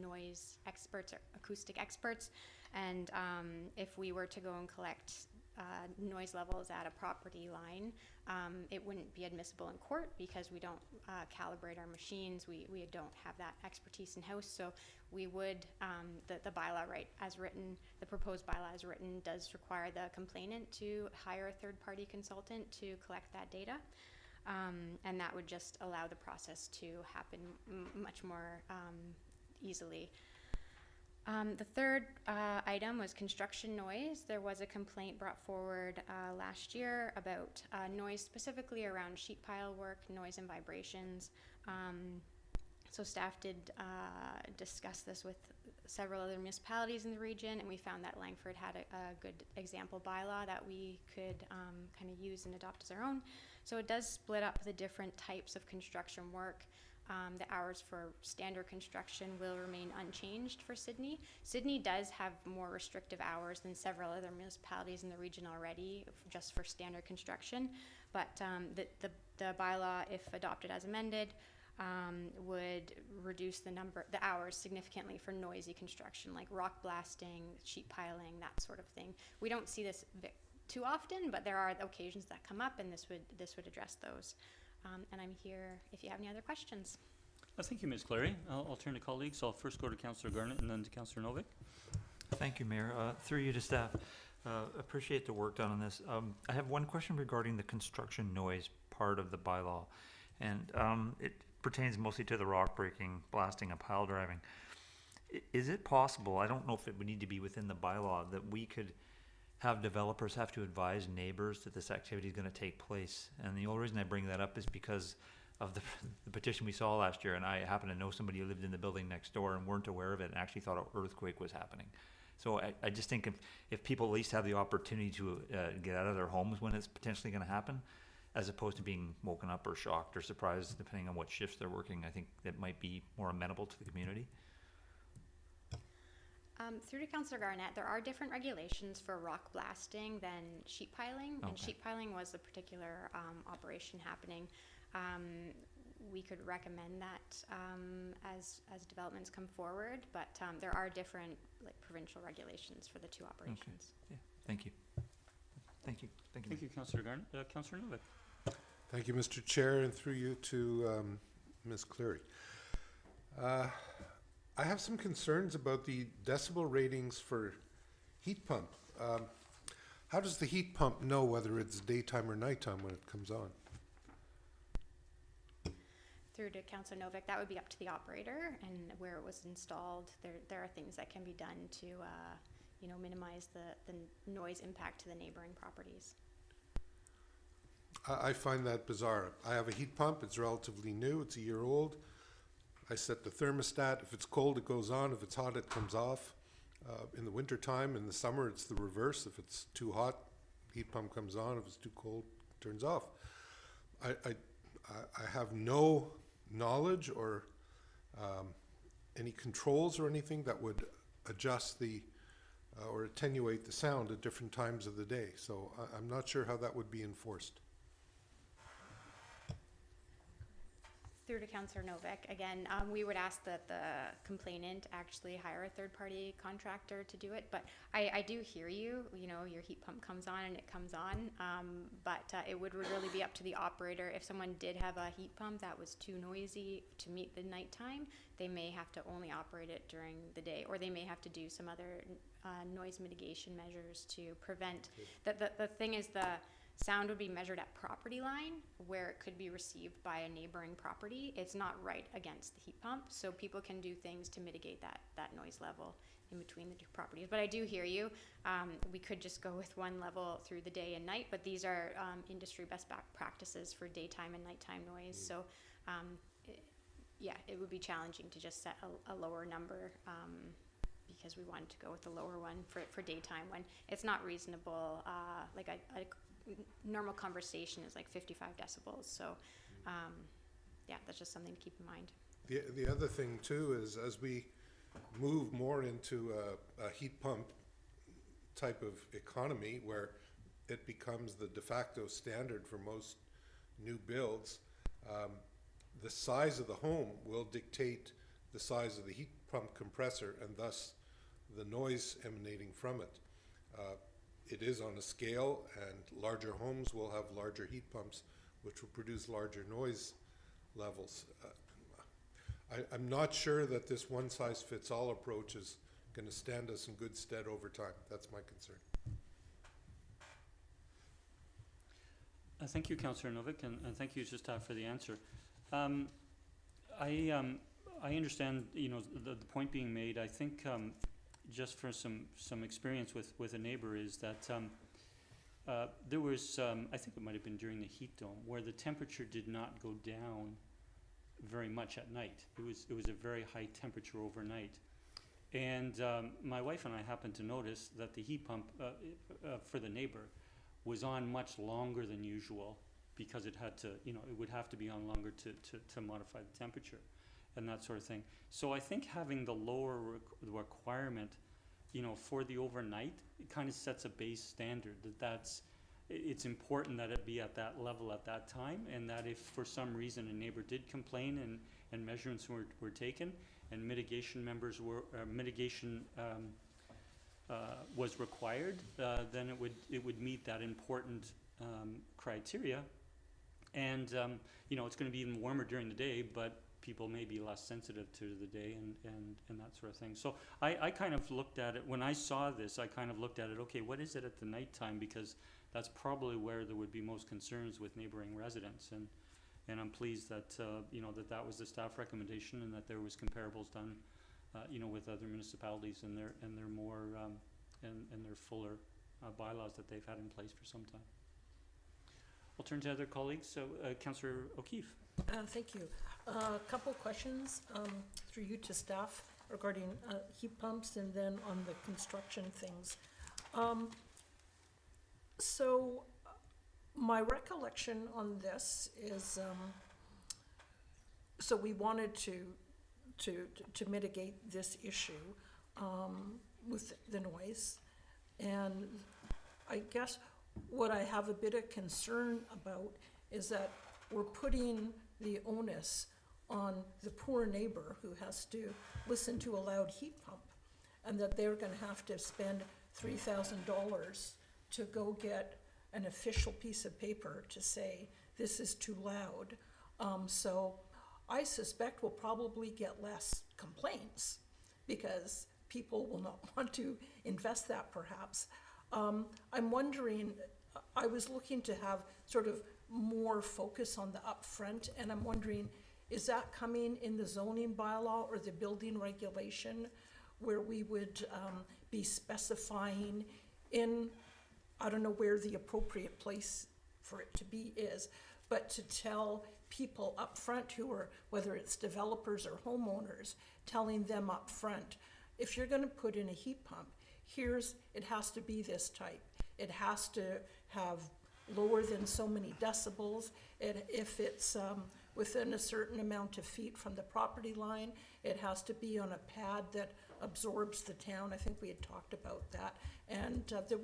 noise experts or acoustic experts, and if we were to go and collect noise levels at a property line, it wouldn't be admissible in court because we don't calibrate our machines. We don't have that expertise in-house, so we would, the bylaw, right, as written, the proposed bylaw as written does require the complainant to hire a third-party consultant to collect that data, and that would just allow the process to happen much more easily. The third item was construction noise. There was a complaint brought forward last year about noise specifically around sheet pile work, noise and vibrations. So staff did discuss this with several other municipalities in the region, and we found that Langford had a good example bylaw that we could kind of use and adopt as our own. So it does split up the different types of construction work. The hours for standard construction will remain unchanged for Sidney. Sidney does have more restrictive hours than several other municipalities in the region already, just for standard construction. But the bylaw, if adopted as amended, would reduce the hours significantly for noisy construction, like rock blasting, sheet piling, that sort of thing. We don't see this too often, but there are occasions that come up, and this would address those. And I'm here if you have any other questions. Thank you, Ms. Clary. I'll turn to colleagues. I'll first go to Councillor Garnett and then to Councillor Novick. Thank you, Mayor. Through you to staff, appreciate the work done on this. I have one question regarding the construction noise part of the bylaw, and it pertains mostly to the rock breaking, blasting, and pile driving. Is it possible, I don't know if it would need to be within the bylaw, that we could have developers have to advise neighbors that this activity is going to take place? And the only reason I bring that up is because of the petition we saw last year, and I happen to know somebody who lived in the building next door and weren't aware of it and actually thought an earthquake was happening. So I just think if people at least have the opportunity to get out of their homes when it's potentially going to happen, as opposed to being woken up or shocked or surprised, depending on what shifts they're working, I think that might be more amenable to the community. Through to Councillor Garnett, there are different regulations for rock blasting than sheet piling, and sheet piling was the particular operation happening. We could recommend that as developments come forward, but there are different provincial regulations for the two operations. Okay. Yeah. Thank you. Thank you. Thank you. Thank you, Councillor Garnett. Councillor Novick. Thank you, Mr. Chair, and through you to Ms. Cleary. I have some concerns about the decibel ratings for heat pump. How does the heat pump know whether it's daytime or nighttime when it comes on? Through to Councillor Novak, that would be up to the operator and where it was installed. There are things that can be done to, minimize the noise impact to the neighboring properties. I find that bizarre. I have a heat pump, it's relatively new, it's a year old. I set the thermostat, if it's cold it goes on, if it's hot it comes off. In the winter time, in the summer it's the reverse. If it's too hot, heat pump comes on, if it's too cold, it turns off. I have no knowledge or any controls or anything that would adjust the or attenuate the sound at different times of the day. So I'm not sure how that would be enforced. Through to Councillor Novak, again, we would ask that the complainant actually hire a third-party contractor to do it, but I do hear you, your heat pump comes on and it comes on, but it would really be up to the operator. If someone did have a heat pump that was too noisy to meet the nighttime, they may have to only operate it during the day, or they may have to do some other noise mitigation measures to prevent. The thing is, the sound would be measured at property line where it could be received by a neighboring property. It's not right against the heat pump, so people can do things to mitigate that noise level in between the two properties. But I do hear you. We could just go with one level through the day and night, but these are industry best practices for daytime and nighttime noise. So it would be challenging to just set a lower number because we wanted to go with the lower one for daytime when it's not reasonable. Like a normal conversation is like 55 decibels. So that's just something to keep in mind. The other thing too is as we move more into a heat pump type of economy where it becomes the de facto standard for most new builds, the size of the home will dictate the size of the heat pump compressor and thus the noise emanating from it. It is on a scale, and larger homes will have larger heat pumps, which will produce larger noise levels. I'm not sure that this one-size-fits-all approach is going to stand us in good stead over time. That's my concern. Thank you, Councillor Novak, and thank you, staff, for the answer. I understand, the point being made. I think just for some experience with a neighbor is that there was, I think it might have been during the heat dome, where the temperature did not go down very much at night. It was a very high temperature overnight. And my wife and I happened to notice that the heat pump for the neighbor was on much longer than usual because it had to, it would have to be on longer to modify the temperature and that sort of thing. So I think having the lower requirement, for the overnight, it kind of sets a base standard it's important that it be at that level at that time, and that if for some reason a neighbor did complain and measurements were taken and mitigation was required, then it would meet that important criteria. And it's going to be even warmer during the day, but people may be less sensitive to the day and that sort of thing. So I kind of looked at it, when I saw this, I kind of looked at it, okay, what is it at the nighttime? Because that's probably where there would be most concerns with neighboring residents. And I'm pleased that, that was the staff recommendation and that there was comparables done, with other municipalities and their more, and their fuller bylaws that they've had in place for some time. I'll turn to other colleagues. So, Councillor O'Keefe. Thank you. A couple questions through you to staff regarding heat pumps and then on the construction things. So my recollection on this is, so we wanted to mitigate this issue with the noise, and I guess what I have a bit of concern about is that we're putting the onus on the poor neighbor who has to listen to a loud heat pump, and that they're going to have to spend $3,000 to go get an official piece of paper to say this is too loud. So I suspect we'll probably get less complaints because people will not want to invest that perhaps. I'm wondering, I was looking to have sort of more focus on the upfront, and I'm wondering, is that coming in the zoning bylaw or the building regulation where we would be specifying in, I don't know where the appropriate place for it to be is, but to tell people up front who are, whether it's developers or homeowners, telling them up front, if you're gonna put in a heat pump, it has to be this type. It has to have lower than so many decibels. If it's within a certain amount of feet from the property line, it has to be on a pad that absorbs the town. I think we had talked about that. And there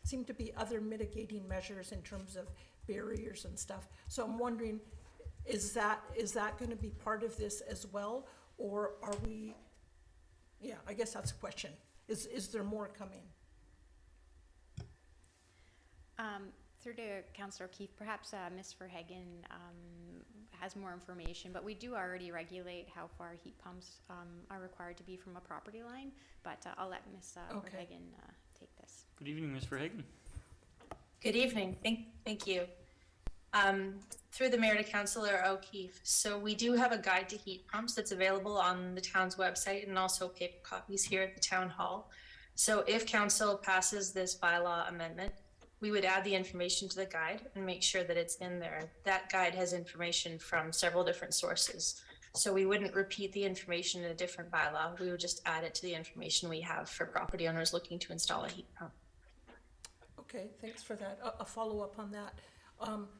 seemed to be other mitigating measures in terms of barriers and stuff. So I'm wondering, is that going to be part of this as well? Or are we, yeah, I guess that's a question. Is there more coming? Through to Councillor O'Keefe, perhaps Ms. Verhagen has more information, but we do already regulate how far heat pumps are required to be from a property line, but I'll let Ms. Verhagen take this. Good evening, Ms. Verhagen. Good evening. Thank you. Through the Mayor to Councillor O'Keefe. So we do have a guide to heat pumps that's available on the town's website and also paper copies here at the town hall. So if council passes this bylaw amendment, we would add the information to the guide and make sure that it's in there. That guide has information from several different sources. So we wouldn't repeat the information in a different bylaw. We would just add it to the information we have for property owners looking to install a heat pump. Okay, thanks for that. A follow-up on that.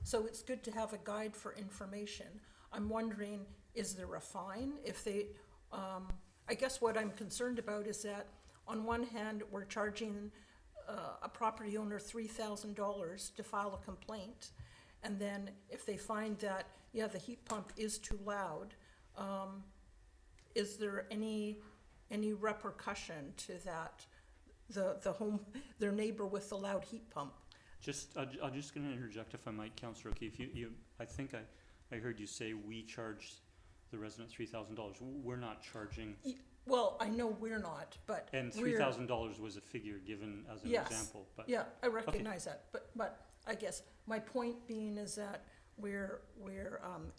So it's good to have a guide for information. I'm wondering, is there a fine if they, I guess what I'm concerned about is that on one hand, we're charging a property owner $3,000 to file a complaint. And then if they find that, yeah, the heat pump is too loud, is there any repercussion to that, their neighbor with the loud heat pump? I'm just going to interject if I might, Councillor O'Keefe. I think I heard you say we charge the resident $3,000. We're not charging. Well, I know we're not, but And $3,000 was a figure given as an example. But yeah, I recognize that. But I guess my point being is that we're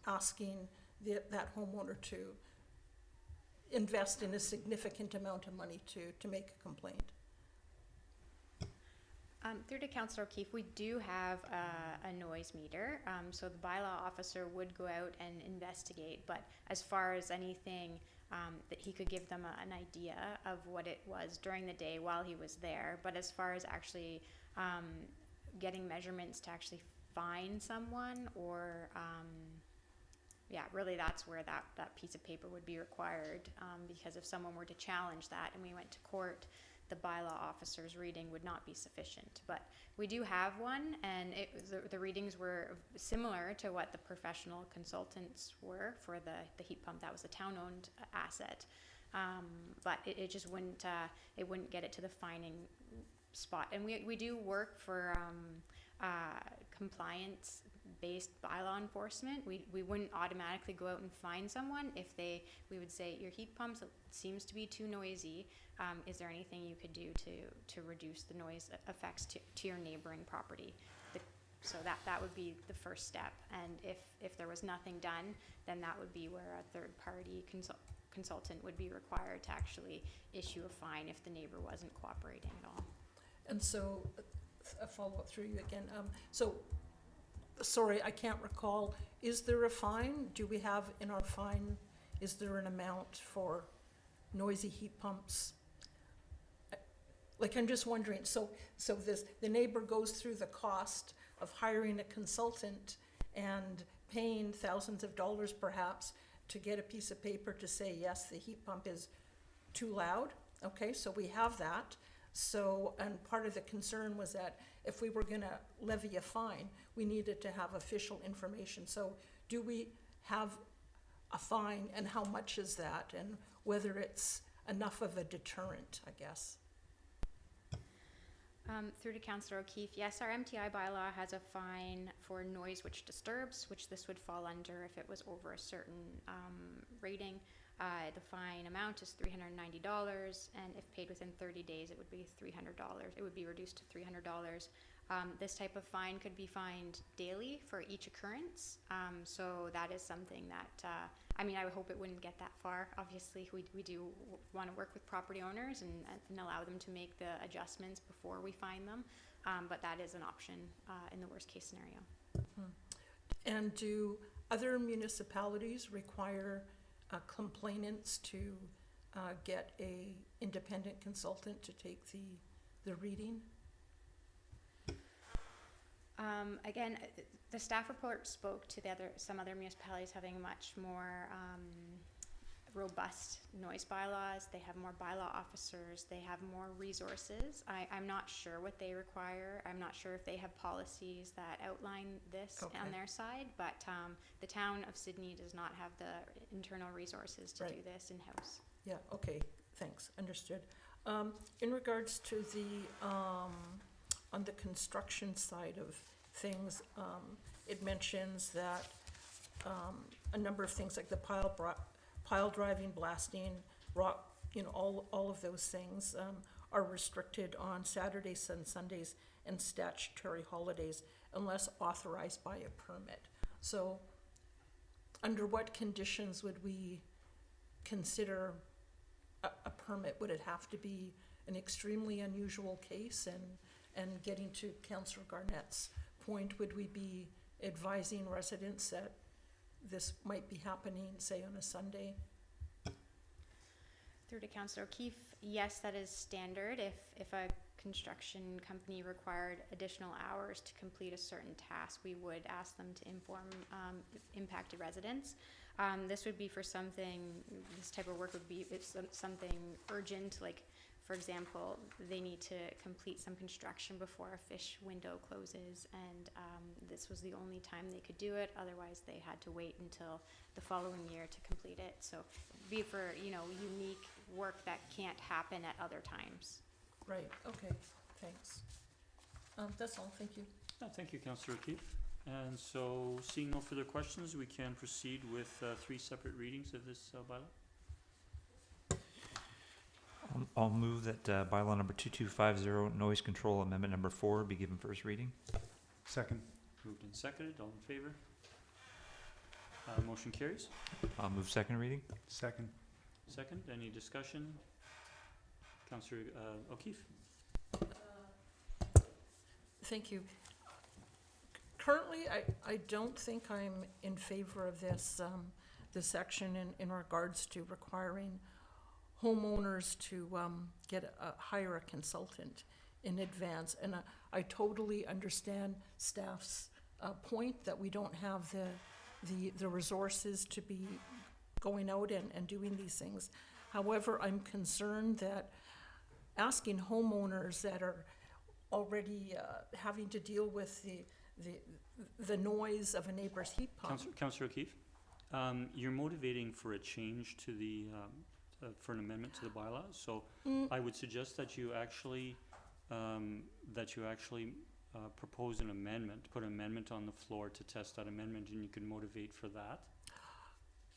asking that homeowner to invest in a significant amount of money to make a complaint. Through to Councillor O'Keefe, we do have a noise meter, so the bylaw officer would go out and investigate, but as far as anything that he could give them an idea of what it was during the day while he was there, but as far as actually getting measurements to actually find someone or yeah, really that's where that piece of paper would be required, because if someone were to challenge that and we went to court, the bylaw officer's reading would not be sufficient. But we do have one, and the readings were similar to what the professional consultants were for the heat pump. That was a town-owned asset, but it just wouldn't get it to the fining spot. And we do work for compliance-based bylaw enforcement. We wouldn't automatically go out and find someone if we would say your heat pumps seems to be too noisy. Is there anything you could do to reduce the noise effects to your neighboring property? So that would be the first step. And if there was nothing done, then that would be where a third-party consultant would be required to actually issue a fine if the neighbor wasn't cooperating at all. And so, a follow-up through you again. So, sorry, I can't recall. Is there a fine? Do we have in our fine, is there an amount for noisy heat pumps? Like, I'm just wondering, so the neighbor goes through the cost of hiring a consultant and paying thousands of dollars perhaps to get a piece of paper to say, yes, the heat pump is too loud. Okay, so we have that. So, and part of the concern was that if we were gonna levy a fine, we needed to have official information. So do we have a fine, and how much is that, and whether it's enough of a deterrent, I guess? Through to Councillor O'Keefe, yes, our MTI bylaw has a fine for noise which disturbs, which this would fall under if it was over a certain rating. The fine amount is $390, and if paid within 30 days, it would be $300. It would be reduced to $300. This type of fine could be fined daily for each occurrence. So that is something that, I mean, I would hope it wouldn't get that far. Obviously, we do want to work with property owners and allow them to make the adjustments before we fine them. But that is an option in the worst case scenario. And do other municipalities require complainants to get a independent consultant to take the reading? Again, the staff report spoke to some other municipalities having much more robust noise bylaws. They have more bylaw officers. They have more resources. I'm not sure what they require. I'm not sure if they have policies that outline this on their side, but the town of Sidney does not have the internal resources to do this in-house. Yeah, okay, thanks, understood. In regards to the, on the construction side of things, it mentions that a number of things like the pile driving, blasting, rock, all of those things are restricted on Saturdays and Sundays and statutory holidays unless authorized by a permit. So under what conditions would we consider a permit? Would it have to be an extremely unusual case? And getting to Councillor Garnett's point, would we be advising residents that this might be happening, say, on a Sunday? Through to Councillor O'Keefe, yes, that is standard. If a construction company required additional hours to complete a certain task, we would ask them to inform impacted residents. This would be for something, this type of work would be if something urgent, like, for example, they need to complete some construction before a fish window closes, and this was the only time they could do it. Otherwise, they had to wait until the following year to complete it. So it'd be for, unique work that can't happen at other times. Right, okay, thanks. That's all, thank you. Thank you, Councillor O'Keefe. And so, seeing no further questions, we can proceed with 3 separate readings of this bylaw. I'll move that bylaw number 2250, noise control amendment number 4, be given first reading. Second. Moved and seconded. All in favor? Motion carries. I'll move second reading. Second. Second. Any discussion? Councillor O'Keefe. Thank you. Currently, I don't think I'm in favor of this section in regards to requiring homeowners to hire a consultant in advance. And I totally understand staff's point that we don't have the resources to be going out and doing these things. However, I'm concerned that asking homeowners that are already having to deal with the noise of a neighbor's heat pump. Councillor O'Keefe, you're motivating for a change to the for an amendment to the bylaw. So I would suggest that you actually propose an amendment, put an amendment on the floor to test that amendment, and you can motivate for that.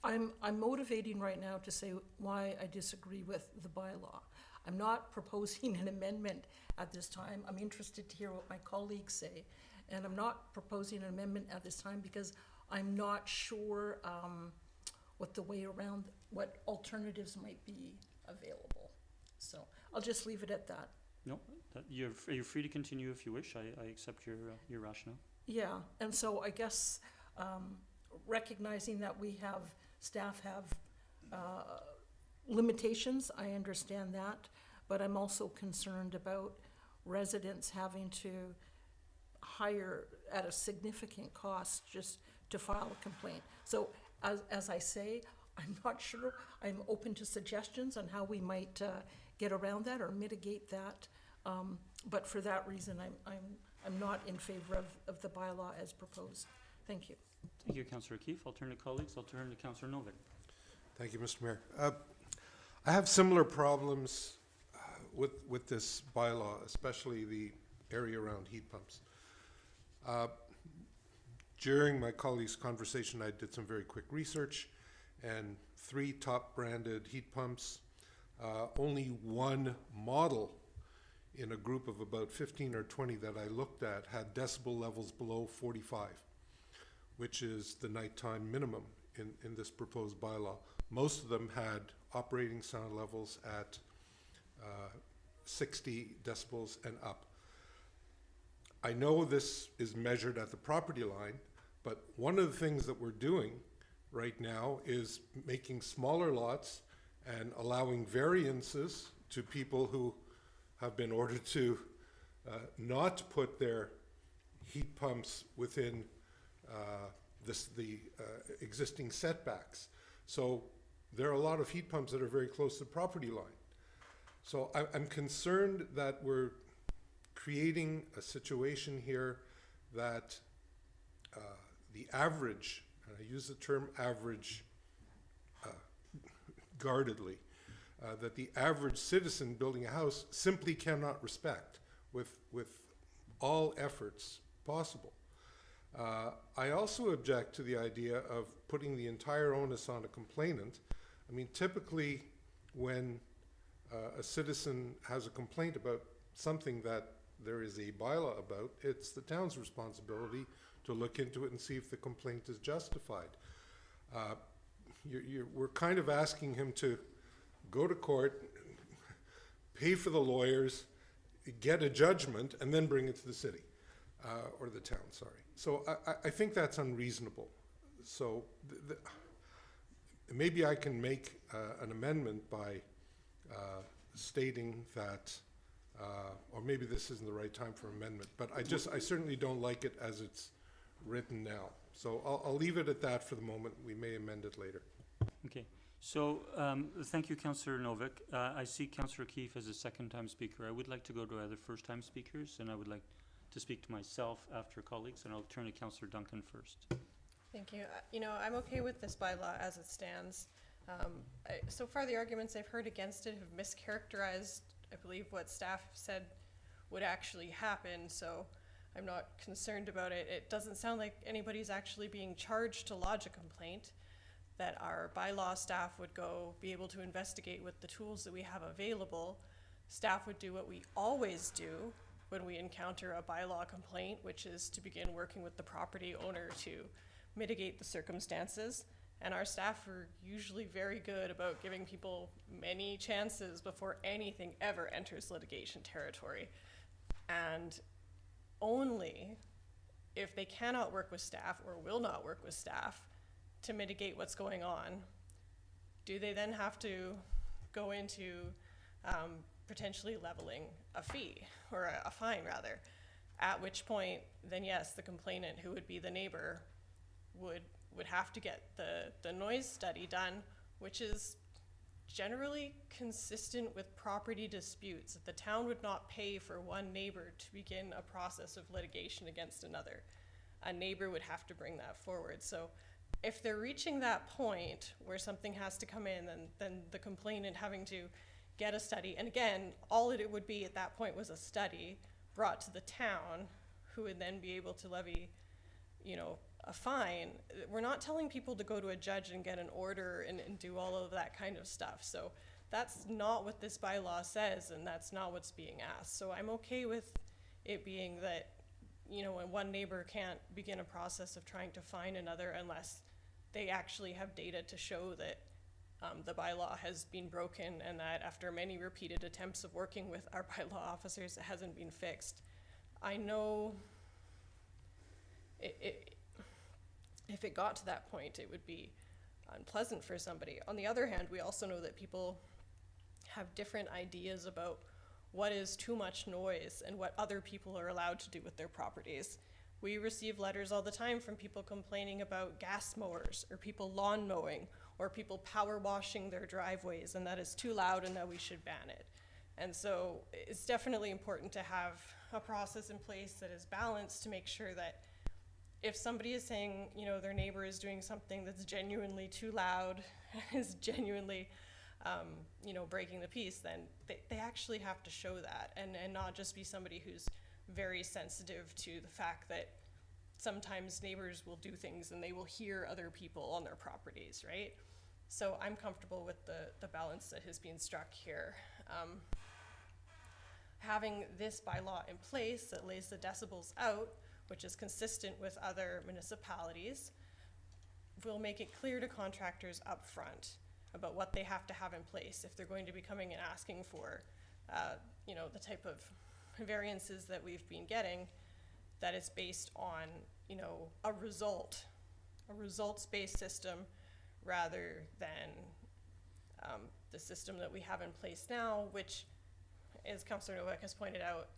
I'm motivating right now to say why I disagree with the bylaw. I'm not proposing an amendment at this time. I'm interested to hear what my colleagues say. And I'm not proposing an amendment at this time because I'm not sure what alternatives might be available. So I'll just leave it at that. No, you're free to continue if you wish. I accept your rationale. Yeah, and so I guess recognizing that staff have limitations, I understand that, but I'm also concerned about residents having to hire at a significant cost just to file a complaint. So as I say, I'm not sure. I'm open to suggestions on how we might get around that or mitigate that. But for that reason, I'm not in favor of the bylaw as proposed. Thank you. Thank you, Councillor O'Keefe. I'll turn to colleagues. I'll turn to Councillor Novick. Thank you, Mr. Mayor. I have similar problems with this bylaw, especially the area around heat pumps. During my colleague's conversation, I did some very quick research, and 3 top branded heat pumps. Only one model in a group of about 15 or 20 that I looked at had decibel levels below 45, which is the nighttime minimum in this proposed bylaw. Most of them had operating sound levels at 60 decibels and up. I know this is measured at the property line, but one of the things that we're doing right now is making smaller lots and allowing variances to people who have been ordered to not put their heat pumps within the existing setbacks. So there are a lot of heat pumps that are very close to the property line. So I'm concerned that we're creating a situation here that the average, and I use the term average guardedly, that the average citizen building a house simply cannot respect with all efforts possible. I also object to the idea of putting the entire onus on a complainant. I mean, typically when a citizen has a complaint about something that there is a bylaw about, it's the town's responsibility to look into it and see if the complaint is justified. We're kind of asking him to go to court, pay for the lawyers, get a judgment, and then bring it to the city, or the town, sorry. So I think that's unreasonable. So maybe I can make an amendment by stating that, or maybe this isn't the right time for amendment, but I certainly don't like it as it's written now. So I'll leave it at that for the moment. We may amend it later. Okay, so thank you, Councillor Novick. I see Councillor O'Keefe as a second-time speaker. I would like to go to other first-time speakers, and I would like to speak to myself after colleagues, and I'll turn to Councillor Duncan first. Thank you. You know, I'm okay with this bylaw as it stands. So far, the arguments I've heard against it have mischaracterized, I believe, what staff said would actually happen, so I'm not concerned about it. It doesn't sound like anybody's actually being charged to lodge a complaint, that our bylaw staff would go be able to investigate with the tools that we have available. Staff would do what we always do when we encounter a bylaw complaint, which is to begin working with the property owner to mitigate the circumstances. And our staff are usually very good about giving people many chances before anything ever enters litigation territory. And only if they cannot work with staff or will not work with staff to mitigate what's going on, do they then have to go into potentially leveling a fee, or a fine rather, at which point then yes, the complainant, who would be the neighbor, would have to get the noise study done, which is generally consistent with property disputes. That the town would not pay for one neighbor to begin a process of litigation against another. A neighbor would have to bring that forward. So if they're reaching that point where something has to come in, then the complainant having to get a study, and again, all it would be at that point was a study brought to the town, who would then be able to levy, you know, a fine. We're not telling people to go to a judge and get an order and do all of that kind of stuff. So that's not what this bylaw says, and that's not what's being asked. So I'm okay with it being that, you know, when one neighbor can't begin a process of trying to fine another unless they actually have data to show that the bylaw has been broken, and that after many repeated attempts of working with our bylaw officers, it hasn't been fixed. I know if it got to that point, it would be unpleasant for somebody. On the other hand, we also know that people have different ideas about what is too much noise and what other people are allowed to do with their properties. We receive letters all the time from people complaining about gas mowers, or people lawn mowing, or people power washing their driveways, and that is too loud and that we should ban it. And so it's definitely important to have a process in place that is balanced to make sure that if somebody is saying, you know, their neighbor is doing something that's genuinely too loud, is genuinely, you know, breaking the peace, then they actually have to show that, and not just be somebody who's very sensitive to the fact that sometimes neighbors will do things and they will hear other people on their properties, right? So I'm comfortable with the balance that has been struck here. Having this bylaw in place that lays the decibels out, which is consistent with other municipalities, will make it clear to contractors up front about what they have to have in place if they're going to be coming and asking for, you know, the type of variances that we've been getting, that is based on, you know, a results-based system rather than the system that we have in place now, which, as Councillor Novak has pointed out,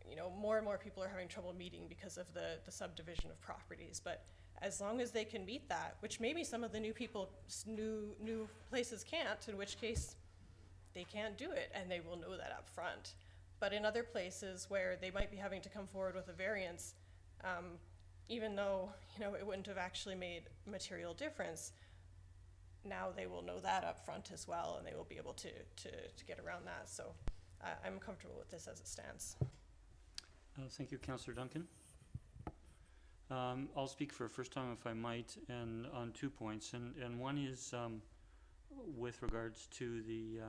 you know, more and more people are having trouble meeting because of the subdivision of properties. But as long as they can meet that, which maybe some of the new people, new places can't, in which case they can't do it, and they will know that up front. But in other places where they might be having to come forward with a variance, even though, you know, it wouldn't have actually made a material difference, now they will know that up front as well, and they will be able to get around that. So I'm comfortable with this as it stands. Thank you, Councillor Duncan. I'll speak for a first time, if I might, and on 2 points. And one is with regards to the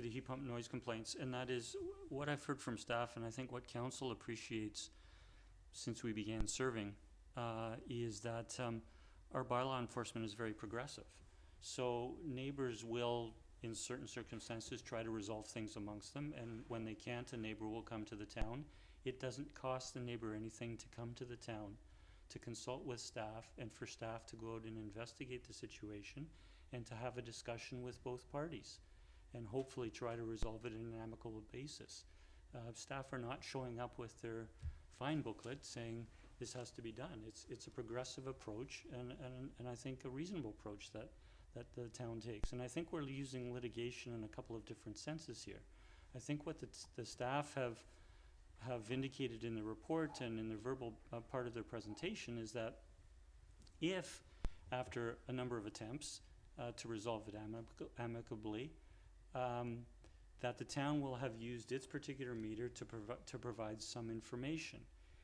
heat pump noise complaints, and that is what I've heard from staff, and I think what council appreciates since we began serving, is that our bylaw enforcement is very progressive. So neighbors will, in certain circumstances, try to resolve things amongst them, and when they can't, a neighbor will come to the town. It doesn't cost the neighbor anything to come to the town, to consult with staff, and for staff to go out and investigate the situation, and to have a discussion with both parties, and hopefully try to resolve it in an amicable basis. Staff are not showing up with their fine booklet saying this has to be done. It's a progressive approach, and I think a reasonable approach that the town takes. And I think we're using litigation in a couple of different senses here. I think what the staff have indicated in the report and in the verbal part of their presentation is that if, after a number of attempts to resolve it amicably, that the town will have used its particular meter to provide some information.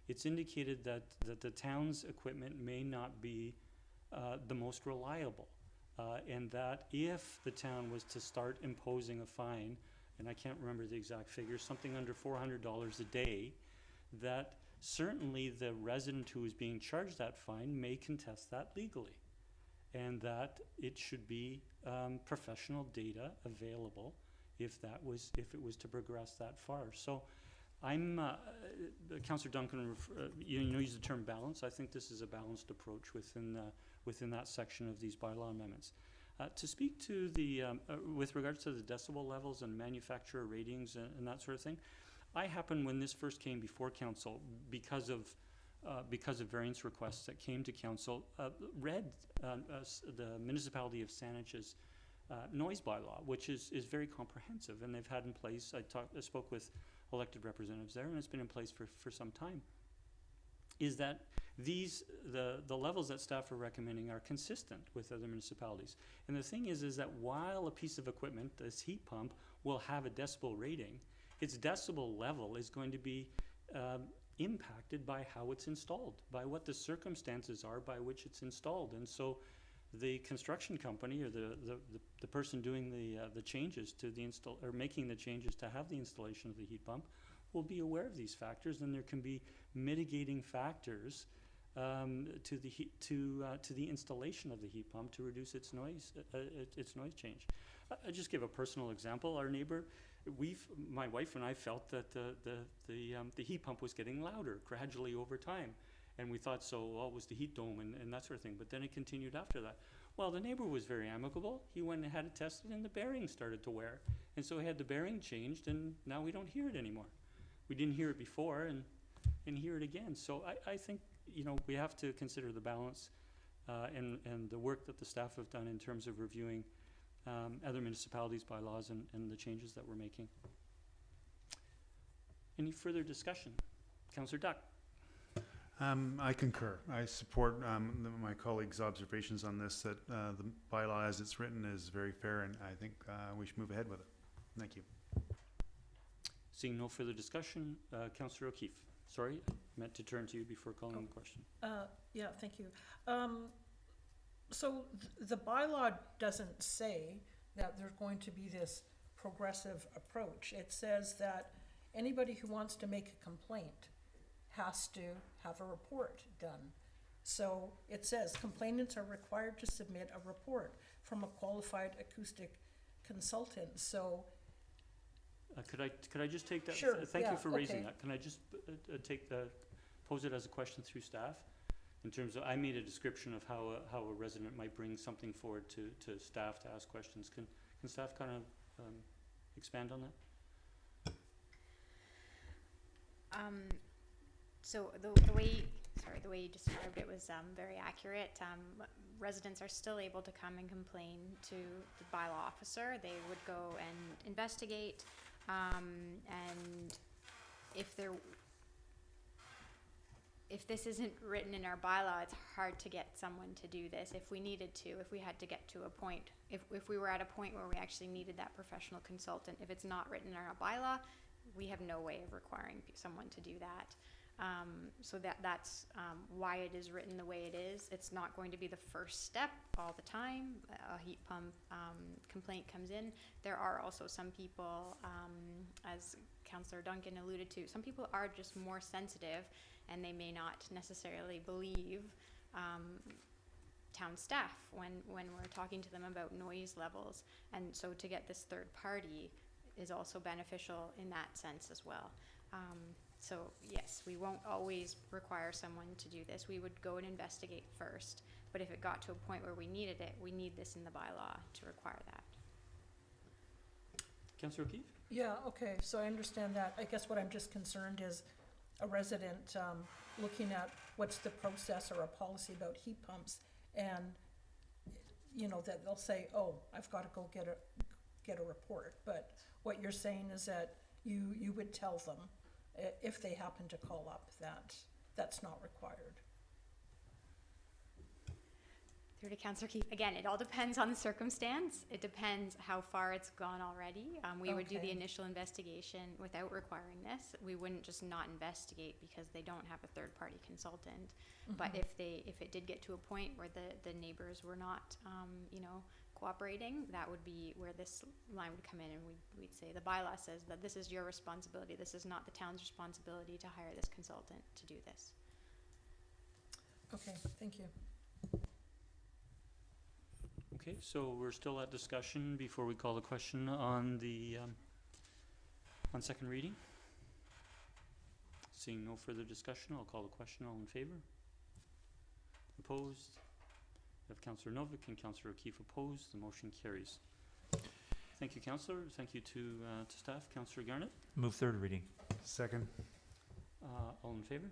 It's indicated that the town's equipment may not be the most reliable. And that if the town was to start imposing a fine, and I can't remember the exact figure, something under $400 a day, that certainly the resident who is being charged that fine may contest that legally, and that it should be professional data available if it was to progress that far. So I'm, Councillor Duncan, you use the term balance. I think this is a balanced approach within that section of these bylaw amendments. To speak to the, with regards to the decibel levels and manufacturer ratings and that sort of thing, I happened, when this first came before council, because of variance requests that came to council, read the municipality of Saanach's noise bylaw, which is very comprehensive, and they've had in place. I spoke with elected representatives there, and it's been in place for some time. Is that the levels that staff are recommending are consistent with other municipalities. And the thing is that while a piece of equipment, this heat pump, will have a decibel rating, its decibel level is going to be impacted by how it's installed, by what the circumstances are by which it's installed. And so the construction company, or the person doing the changes to the or making the changes to have the installation of the heat pump, will be aware of these factors, and there can be mitigating factors to the installation of the heat pump to reduce its noise change. I just give a personal example. Our neighbor, my wife and I felt that the heat pump was getting louder gradually over time. And we thought, it was the heat dome and that sort of thing. But then it continued after that. Well, the neighbor was very amicable. He went and had it tested, and the bearing started to wear. And so he had the bearing changed, and now we don't hear it anymore. We didn't hear it before, and hear it again. So I think, we have to consider the balance and the work that the staff have done in terms of reviewing other municipalities' bylaws and the changes that we're making. Any further discussion? Councillor Duck. I concur. I support my colleague's observations on this, that the bylaw as it's written is very fair, and I think we should move ahead with it. Thank you. Seeing no further discussion, Councillor O'Keefe. Sorry, I meant to turn to you before calling the question. Yeah, thank you. So the bylaw doesn't say that there's going to be this progressive approach. It says that anybody who wants to make a complaint has to have a report done. So it says complainants are required to submit a report from a qualified acoustic consultant. So Could I just take that? Sure, Thank you yeah, for raising okay. that. Can I just pose it as a question through staff? In terms of, I made a description of how a resident might bring something forward to staff to ask questions. Can staff kind of expand on that? So the way you described it was very accurate. Residents are still able to come and complain to the bylaw officer. They would go and investigate, and if this isn't written in our bylaw, it's hard to get someone to do this. If we needed to, if we had to get to a point, if we were at a point where we actually needed that professional consultant, if it's not written in our bylaw, we have no way of requiring someone to do that. So that's why it is written the way it is. It's not going to be the first step all the time. A heat pump complaint comes in. There are also some people, as Councillor Duncan alluded to, some people are just more sensitive and they may not necessarily believe town staff when we're talking to them about noise levels. And so to get this third party is also beneficial in that sense as well. So yes, we won't always require someone to do this. We would go and investigate first, but if it got to a point where we needed it, we need this in the bylaw to require that. Councillor O'Keefe? yeah, okay, so I understand that. I guess what I'm just concerned is a resident looking at what's the process or a policy about heat pumps, and that they'll say, oh, I've got to go get a report. But what you're saying is that you would tell them if they happen to call up that that's not required. Through to Councillor Keith. Again, it all depends on the circumstance. It depends how far it's gone already. We would do the Okay. initial investigation without requiring this. We wouldn't just not investigate because they don't have a third-party consultant. But if it did get to a point where the neighbors were not, cooperating, that would be where this line would come in, and we'd say the bylaw says that this is your responsibility. This is not the town's responsibility to hire this consultant to do this. Okay, thank you. Okay, so we're still at discussion before we call the question on the, on second reading. Seeing no further discussion, I'll call the question. All in favor? Opposed? We have Councillor Novick and Councillor O'Keefe opposed. The motion carries. Thank you, Councillor. Thank you to staff. Councillor Garnett? Move third reading. Second. All in favor?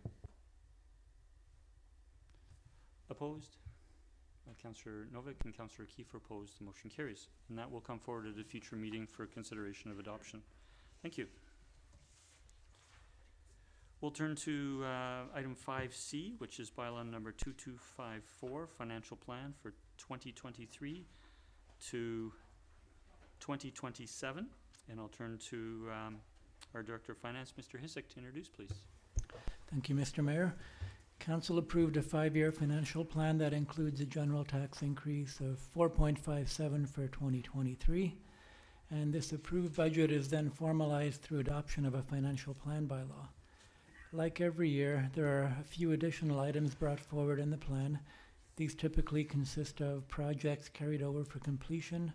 Opposed? Councillor Novick and Councillor O'Keefe are opposed. The motion carries. And that will come forward at a future meeting for consideration of adoption. Thank you. We'll turn to item 5C, which is bylaw number 2254, financial plan for 2023 to 2027. And I'll turn to our Director of Finance, Mr. Hisek, to introduce, please. Thank you, Mr. Mayor. Council approved a 5-year financial plan that includes a general tax increase of 4.57 for 2023. And this approved budget is then formalized through adoption of a financial plan bylaw. Like every year, there are a few additional items brought forward in the plan. These typically consist of projects carried over for completion,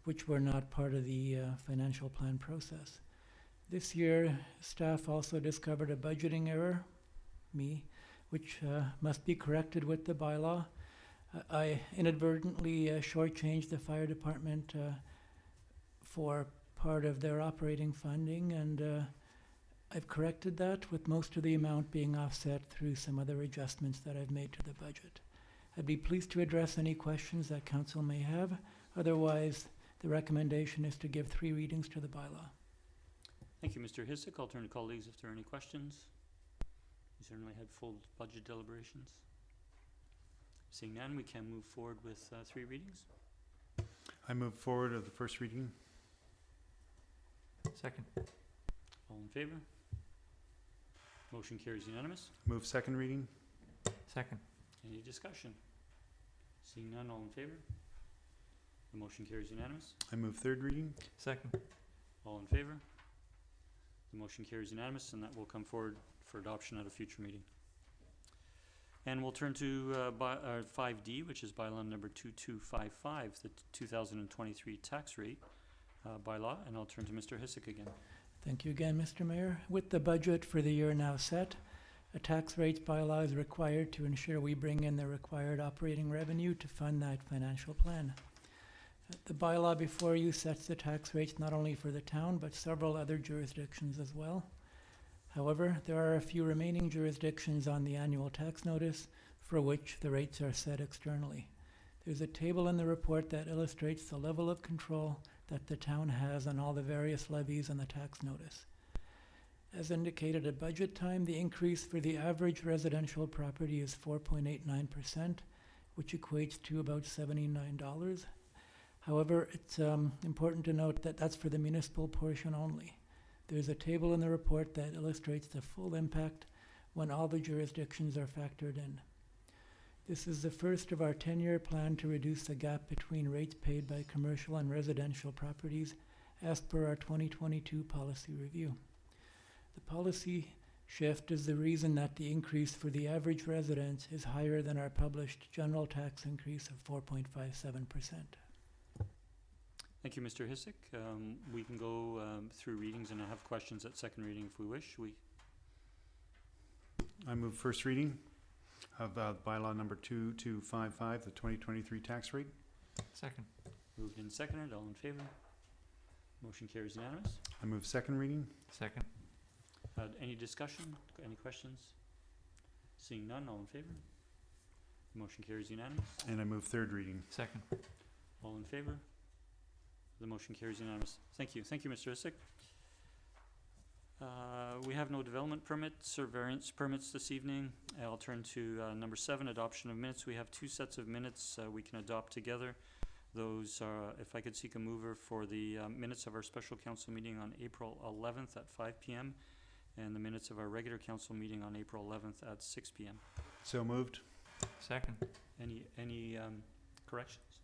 which were not part of the financial plan process. This year, staff also discovered a budgeting error, which must be corrected with the bylaw. I inadvertently shortchanged the fire department for part of their operating funding, and I've corrected that, with most of the amount being offset through some other adjustments that I've made to the budget. I'd be pleased to address any questions that council may have. Otherwise, the recommendation is to give 3 readings to the bylaw. Thank you, Mr. Hisek. I'll turn to colleagues if there are any questions. We certainly had full budget deliberations. Seeing none, we can move forward with 3 readings. I move forward of the first reading. Second. All in favor? Motion carries unanimous. Move second reading. Second. Any discussion? Seeing none, all in favor? The motion carries unanimous. I move third reading. Second. All in favor? The motion carries unanimous, and that will come forward for adoption at a future meeting. And we'll turn to 5D, which is bylaw number 2255, the 2023 tax rate bylaw, and I'll turn to Mr. Hisik again. Thank you again, Mr. Mayor. With the budget for the year now set, a tax rates bylaw is required to ensure we bring in the required operating revenue to fund that financial plan. The bylaw before you sets the tax rates not only for the town, but several other jurisdictions as well. However, there are a few remaining jurisdictions on the annual tax notice for which the rates are set externally. There's a table in the report that illustrates the level of control that the town has on all the various levies on the tax notice. As indicated at budget time, the increase for the average residential property is 4.89%, which equates to about $79. However, it's important to note that that's for the municipal portion only. There's a table in the report that illustrates the full impact when all the jurisdictions are factored in. This is the first of our 10-year plan to reduce the gap between rates paid by commercial and residential properties as per our 2022 policy review. The policy shift is the reason that the increase for the average residence is higher than our published general tax increase of 4.57%. Thank you, Mr. Hisik. We can go through readings, and I have questions at second reading if we wish. I move first reading of bylaw number 2255, the 2023 tax rate. Second. Moved and seconded. All in favor? Motion carries unanimous. I move second reading. Second. Any discussion? Any questions? Seeing none, all in favor? Motion carries unanimous. And I move third reading. Second. All in favor? The motion carries unanimous. Thank you. Thank you, Mr. Hisik. We have no development permits or variance permits this evening. I'll turn to number 7, adoption of minutes. We have 2 sets of minutes we can adopt together. Those are, if I could seek a mover for the minutes of our special council meeting on April 11th at 5 p.m. and the minutes of our regular council meeting on April 11th at 6 p.m. So moved. Second. Any corrections?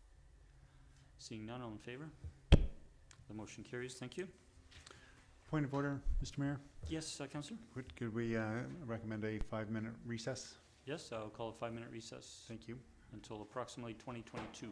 Seeing none, all in favor? The motion carries. Thank you. Point of order, Mr. Mayor. Yes, Councillor? Could we recommend a 5-minute recess? Yes, I'll call a 5-minute recess Thank you. until approximately 2022.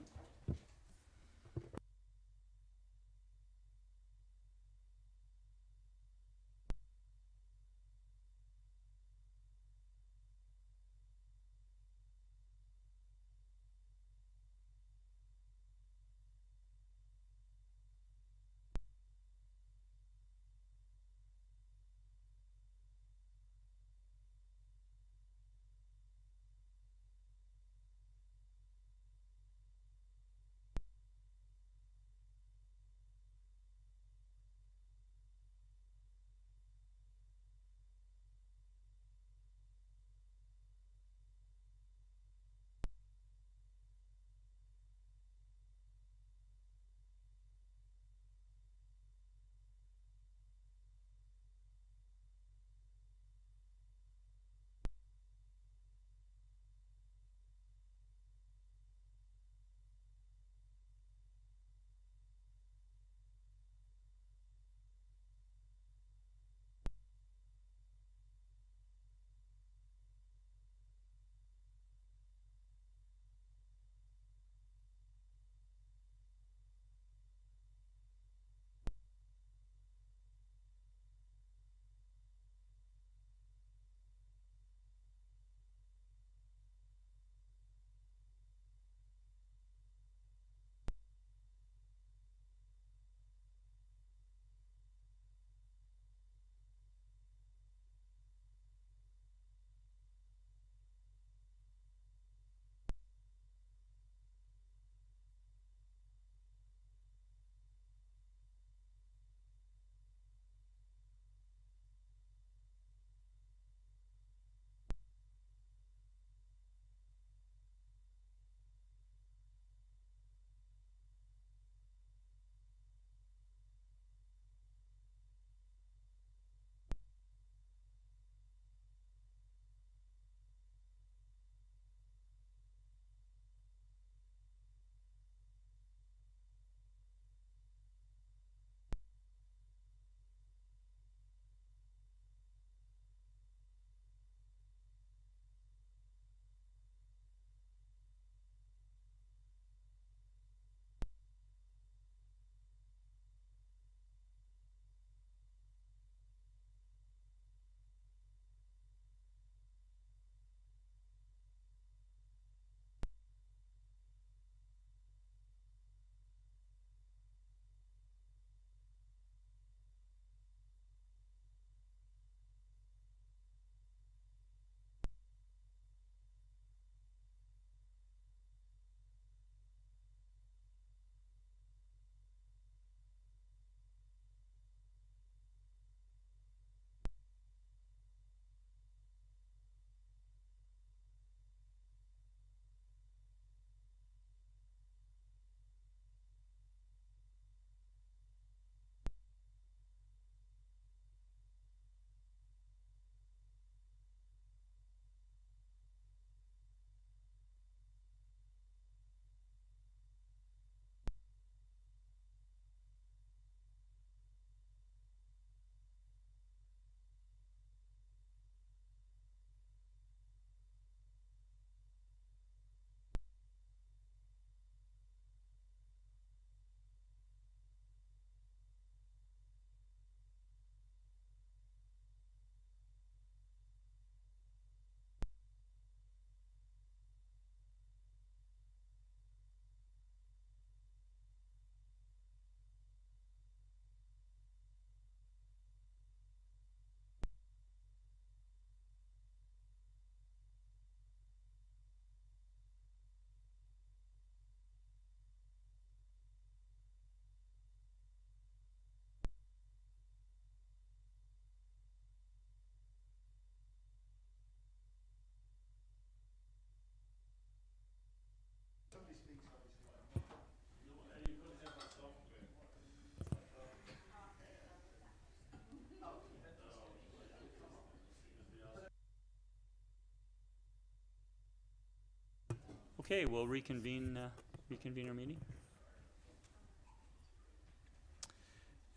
Okay, we'll reconvene our meeting.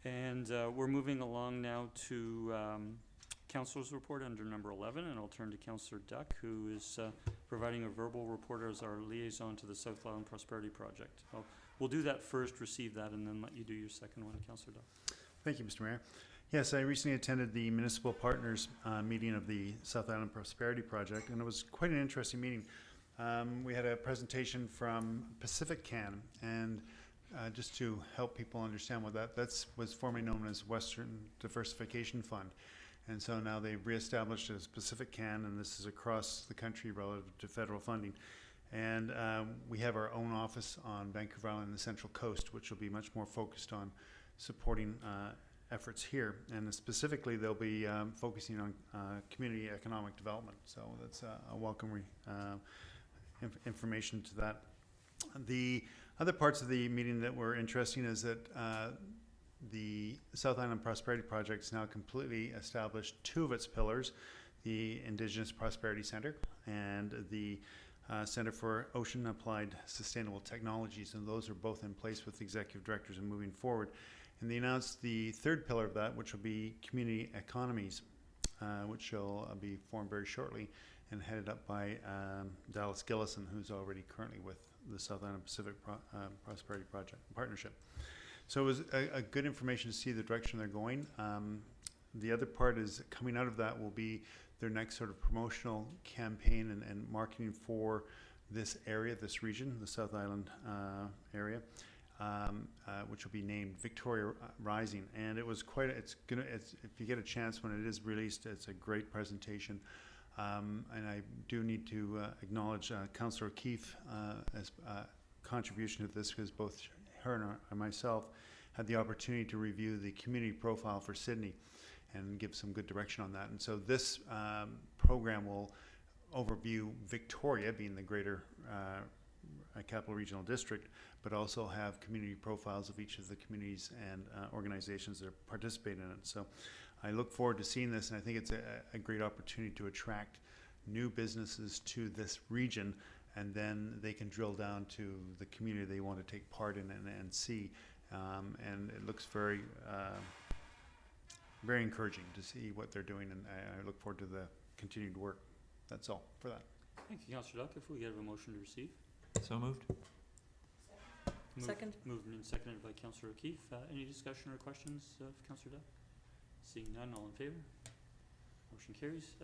And we're moving along now to Councilor's report under number 11, and I'll turn to Councillor Duck, who is providing a verbal report as our liaison to the South Island Prosperity Project. We'll do that first, receive that, and then let you do your second one, Councillor Duck. Thank you, Mr. Mayor. Yes, I recently attended the municipal partners meeting of the South Island Prosperity Project, and it was quite an interesting meeting. We had a presentation from Pacific Can, and just to help people understand what that was formerly known as Western Diversification Fund. And so now they've reestablished as Pacific Can, and this is across the country relative to federal funding. And we have our own office on Vancouver Island and the Central Coast, which will be much more focused on supporting efforts here. And specifically, they'll be focusing on community economic development. So that's a welcome information to that. The other parts of the meeting that were interesting is that the South Island Prosperity Project has now completely established two of its pillars, the Indigenous Prosperity Center and the Center for Ocean Applied Sustainable Technologies, and those are both in place with executive directors and moving forward. And they announced the third pillar of that, which will be community economies, which will be formed very shortly and headed up by Dallas Gillison, who's already currently with the South Island Pacific Prosperity Project Partnership. So it was a good information to see the direction they're going. The other part is coming out of that will be their next sort of promotional campaign and marketing for this area, this region, the South Island area, which will be named Victoria Rising. And it was quite, if you get a chance when it is released, it's a great presentation. And I do need to acknowledge Councillor O'Keefe as contribution to this, because both her and myself had the opportunity to review the community profile for Sidney and give some good direction on that. And so this program will overview Victoria, being the greater Capital Regional District, but also have community profiles of each of the communities and organizations that participate in it. So I look forward to seeing this, and I think it's a great opportunity to attract new businesses to this region, and then they can drill down to the community they want to take part in and see. And it looks very, very encouraging to see what they're doing, and I look forward to the continued work. That's all for that. Thank you, Councillor Duck. If we get a motion to receive. So moved. Second. Moved and seconded by Councillor O'Keefe. Any discussion or questions of Councillor Duck? Seeing none, all in favor? Motion carries.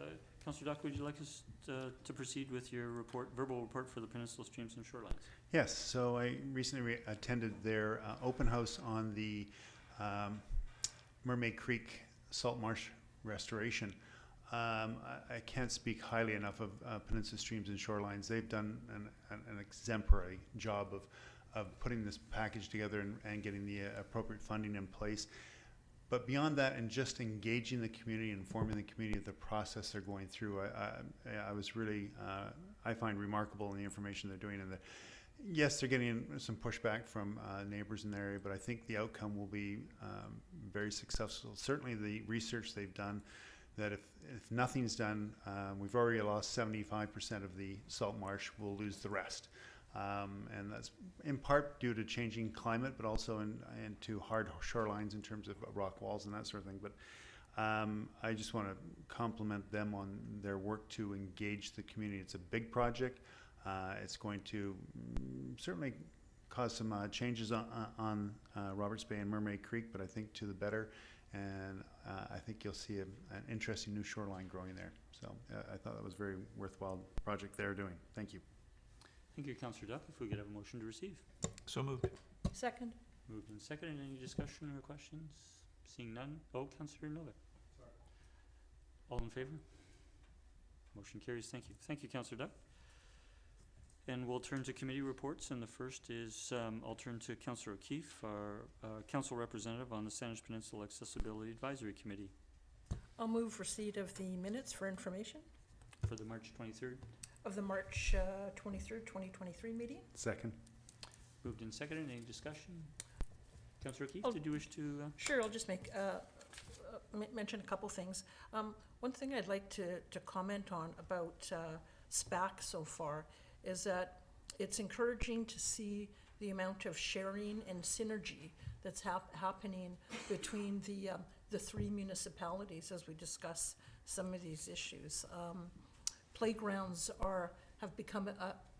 Councillor Duck, would you like us to proceed with your verbal report for the Peninsula Streams and Shorelines? Yes, so I recently attended their open house on the Mermaid Creek Salt Marsh restoration. I can't speak highly enough of Peninsula Streams and Shorelines. They've done an exemplary job of putting this package together and getting the appropriate funding in place. But beyond that, and just engaging the community, informing the community of the process they're going through, I was really, I find remarkable in the information they're doing. And yes, they're getting some pushback from neighbors in the area, but I think the outcome will be very successful. Certainly the research they've done, that if nothing's done, we've already lost 75% of the salt marsh, we'll lose the rest. And that's in part due to changing climate, but also into hard shorelines in terms of rock walls and that sort of thing. But I just want to compliment them on their work to engage the community. It's a big project. It's going to certainly cause some changes on Roberts Bay and Mermaid Creek, but I think to the better. And I think you'll see an interesting new shoreline growing there. So I thought that was a very worthwhile project they're doing. Thank you. Thank you, Councillor Duck. If we could have a motion to receive. So moved. Second. Moved and seconded. Any discussion or questions? Seeing none. Oh, Councillor Novak. Sorry. All in favor? Motion carries. Thank you. Thank you, Councillor Duck. And we'll turn to committee reports. And the first is, I'll turn to Councillor O'Keefe, our council representative on the Saanich Peninsula Accessibility Advisory Committee. I'll move receipt of the minutes for information. For the March 23rd. Of the March 23rd, 2023 meeting. Second. Moved and seconded. Any discussion? Councillor O'Keefe, Oh, did you wish to? Sure, I'll just make mention a couple things. One thing I'd like to comment on about SPAC so far is that it's encouraging to see the amount of sharing and synergy that's happening between the three municipalities as we discuss some of these issues. Playgrounds have become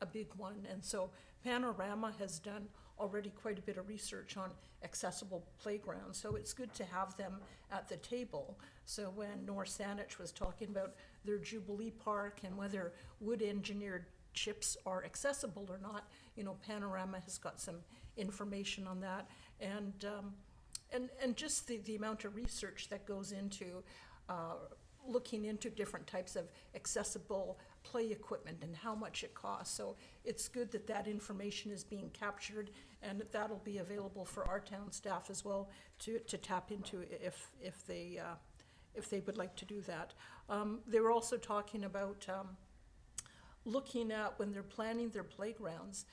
a big one, and so Panorama has done already quite a bit of research on accessible playgrounds, so it's good to have them at the table. So when North Saanich was talking about their Jubilee Park and whether wood engineered chips are accessible or not, you know, Panorama has got some information on that, and just the amount of research that goes into looking into different types of accessible play equipment and how much it costs. So it's good that that information is being captured, and that'll be available for our town staff as well to tap into if they would like to do that. They were also talking about looking at, when they're planning their playgrounds,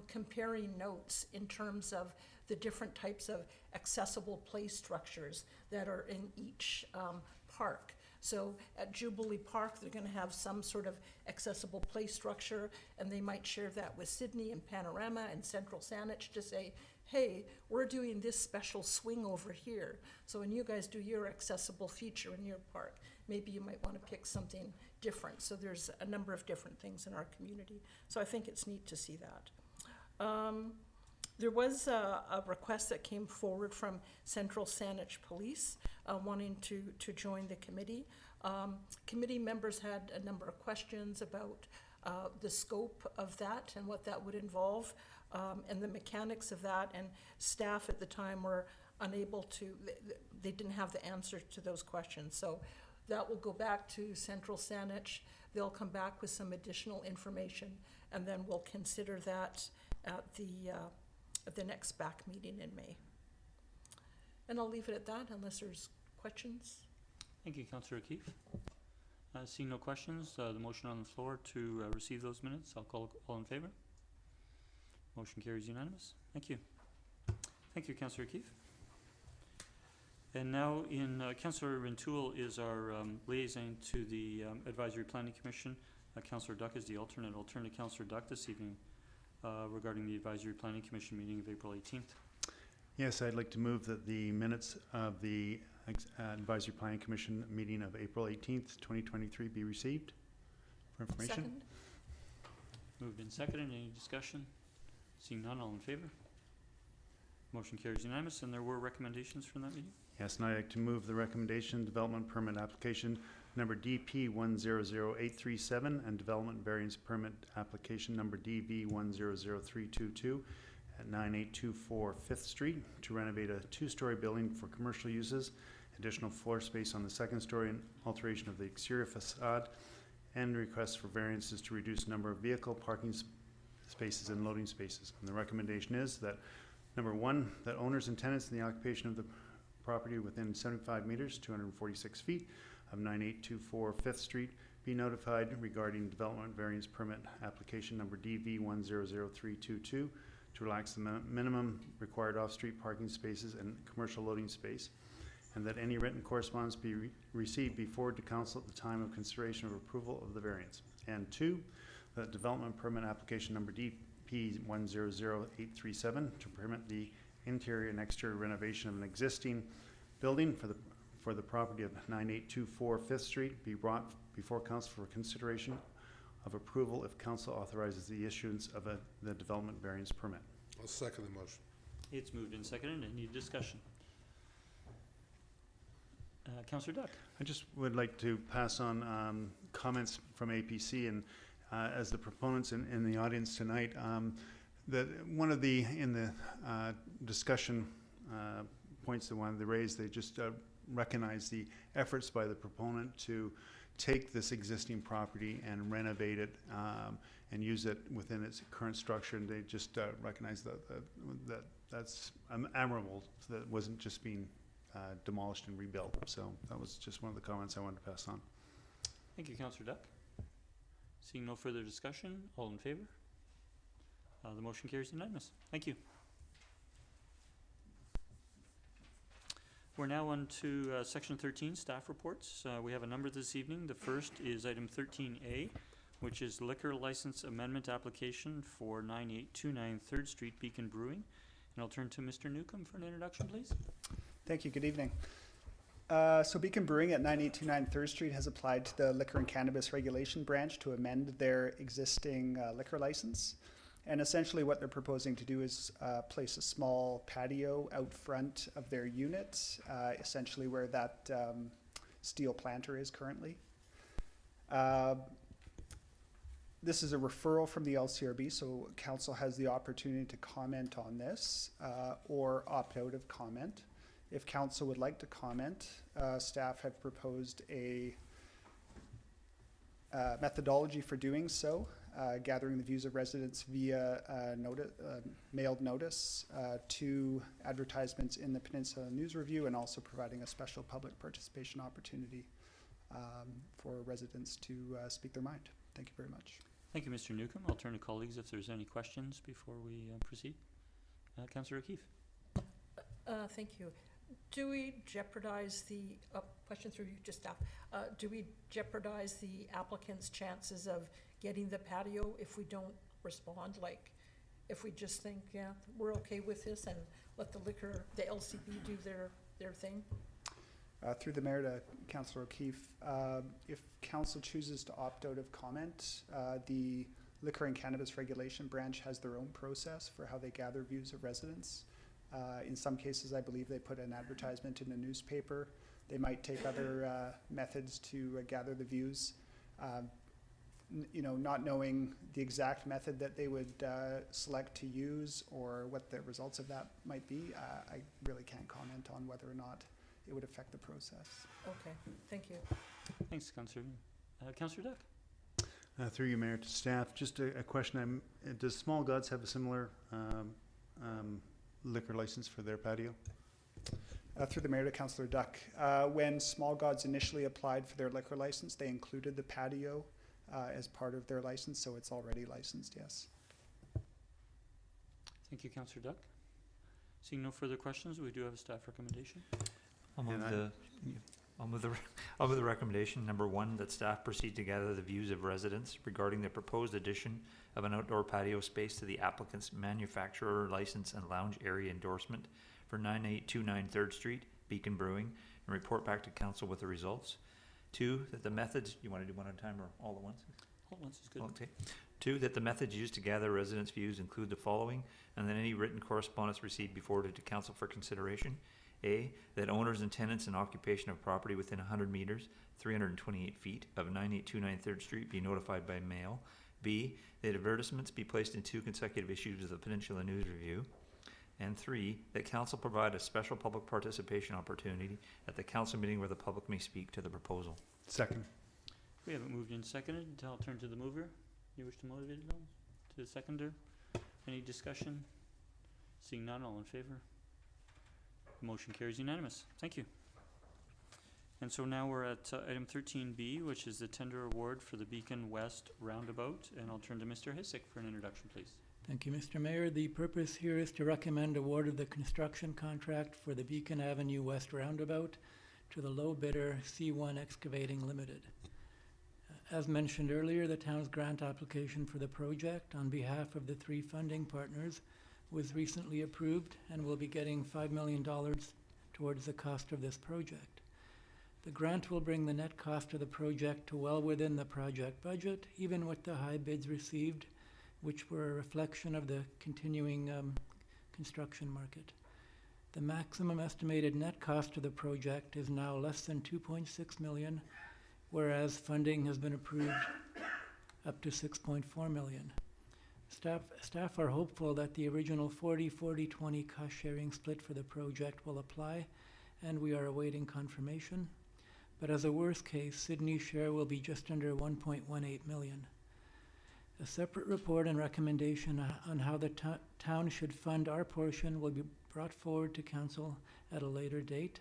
comparing notes in terms of the different types of accessible play structures that are in each park. So at Jubilee Park, they're gonna have some sort of accessible play structure, and they might share that with Sidney and Panorama and Central Saanich to say, hey, we're doing this special swing over here. So when you guys do your accessible feature in your park, maybe you might wanna pick something different. So there's a number of different things in our community. So I think it's neat to see that. There was a request that came forward from Central Saanich Police wanting to join the committee. Committee members had a number of questions about the scope of that and what that would involve, and the mechanics of that, and staff at the time were unable to, they didn't have the answer to those questions. So that will go back to Central Saanich. They'll come back with some additional information, and then we'll consider that at the next back meeting in May. And I'll leave it at that unless there's questions. Thank you, Councillor O'Keefe. Seeing no questions, the motion on the floor to receive those minutes, I'll call all in favor. Motion carries unanimous. Thank you. Thank you, Councillor O'Keefe. And now in Councillor Rintoul is our liaison to the Advisory Planning Commission. Councillor Duck is the alternate. I'll turn to Councillor Duck this evening regarding the Advisory Planning Commission meeting of April 18th. Yes, I'd like to move that the minutes of the Advisory Planning Commission meeting of April 18th, 2023 be received for information. Second. Moved and seconded. Any discussion? Seeing none, all in favor? Motion carries unanimous. And there were recommendations from that meeting? Yes, and I'd like to move the recommendation development permit application number DP 100837 and development variance permit application number DV 100322 at 9824 5th Street to renovate a two-story building for commercial uses, additional floor space on the second story, and alteration of the exterior facade, and requests for variances to reduce number of vehicle parking spaces and loading spaces. And the recommendation is that, number one, that owners and tenants in the occupation of the property within 75 meters, 246 feet of 9824 5th Street be notified regarding development variance permit application number DV 100322 to relax the minimum required off-street parking spaces and commercial loading space, and that any written correspondence be received be forwarded to council at the time of consideration of approval of the variance. And two, that development permit application number DP 100837 to permit the interior and exterior renovation of an existing building for the property of 9824 5th Street be brought before council for consideration of approval if council authorizes the issuance of the development variance permit. I'll second the motion. It's moved and seconded. Any discussion? Councillor Duck. I just would like to pass on comments from APC, and as the proponents in the audience tonight, that one of the discussion points that wanted to raise, they just recognize the efforts by the proponent to take this existing property and renovate it and use it within its current structure, and they just recognize that that's admirable, that it wasn't just being demolished and rebuilt. So that was just one of the comments I wanted to pass on. Thank you, Councillor Duck. Seeing no further discussion, all in favor? The motion carries unanimous. Thank you. We're now on to section 13, staff reports. We have a number this evening. The first is item 13A, which is liquor license amendment application for 9829 3rd Street Beacon Brewing. And I'll turn to Mr. Newcomb for an introduction, please. Thank you. Good evening. So Beacon Brewing at 9829 3rd Street has applied to the Liquor and Cannabis Regulation Branch to amend their existing liquor license. And essentially what they're proposing to do is place a small patio out front of their unit, essentially where that steel planter is currently. This is a referral from the LCRB, so council has the opportunity to comment on this or opt out of comment. If council would like to comment, staff have proposed a methodology for doing so, gathering the views of residents via mailed notice, 2 advertisements in the Peninsula News Review, and also providing a special public participation opportunity for residents to speak their mind. Thank you very much. Thank you, Mr. Newcomb. I'll turn to colleagues if there's any questions before we proceed. Councillor O'Keefe. Thank you. Do we jeopardize the, question through you to staff, do we jeopardize the applicant's chances of getting the patio if we don't respond? Like, if we just think, yeah, we're okay with this and let the LCB do their thing? Through the mayor to Councillor O'Keefe, if council chooses to opt out of comment, the Liquor and Cannabis Regulation Branch has their own process for how they gather views of residents. In some cases, I believe they put an advertisement in a newspaper. They might take other methods to gather the views. Not knowing the exact method that they would select to use or what the results of that might be, I really can't comment on whether or not it would affect the process. Okay, thank you. Thanks, Councillor. Councillor Duck. Through you, Mayor, to staff, just a question. Does Small Gods have a similar liquor license for their patio? Through the mayor to Councillor Duck. When Small Gods initially applied for their liquor license, they included the patio as part of their license, so it's already licensed, yes. Thank you, Councillor Duck. Seeing no further questions, we do have a staff recommendation. I'll move the recommendation, number 1, that staff proceed to gather the views of residents regarding the proposed addition of an outdoor patio space to the applicant's manufacturer license and lounge area endorsement for 9829 3rd Street, Beacon Brewing, and report back to council with the results. 2, that the methods, you want to do one at a time or all at once? All at once is good. Okay. 2, that the methods used to gather residents' views include the following, and then any written correspondence received be forwarded to council for consideration. A, that owners and tenants in occupation of property within 100 meters, 328 feet of 9829 3rd Street be notified by mail. B, that advertisements be placed in 2 consecutive issues of the Peninsula News Review. And 3, that council provide a special public participation opportunity at the council meeting where the public may speak to the proposal. Second. We haven't moved and seconded. I'll turn to the mover. You wish to motivate it, to the seconder? Any discussion? Seeing none, all in favor? Motion carries unanimous. Thank you. And so now we're at item 13B, which is the tender award for the Beacon West Roundabout. And I'll turn to Mr. Hissick for an introduction, please. Thank you, Mr. Mayor. The purpose here is to recommend award of the construction contract for the Beacon Avenue West Roundabout to the low bidder C1 Excavating Limited. As mentioned earlier, the town's grant application for the project on behalf of the 3 funding partners was recently approved and will be getting $5 million towards the cost of this project. The grant will bring the net cost of the project to well within the project budget, even with the high bids received, which were a reflection of the continuing construction market. The maximum estimated net cost of the project is now less than $2.6 million, whereas funding has been approved up to $6.4 million. Staff are hopeful that the original 40-40-20 cost-sharing split for the project will apply, and we are awaiting confirmation. But as a worst case, Sidney's share will be just under $1.18 million. A separate report and recommendation on how the town should fund our portion will be brought forward to council at a later date,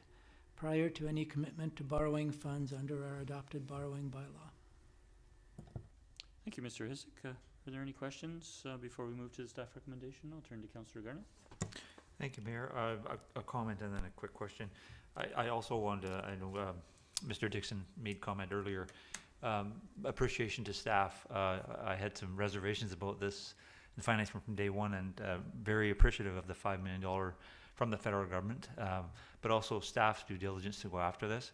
prior to any commitment to borrowing funds under our adopted borrowing bylaw. Thank you, Mr. Hissick. Are there any questions before we move to the staff recommendation? I'll turn to Councillor Garnett. Thank you, Mayor. A comment and then a quick question. I also wanted to, I know Mr. Dickson made comment earlier appreciation to staff. I had some reservations about this in finance from day one, and very appreciative of the $5 million from the federal government, but also staff's due diligence to go after this.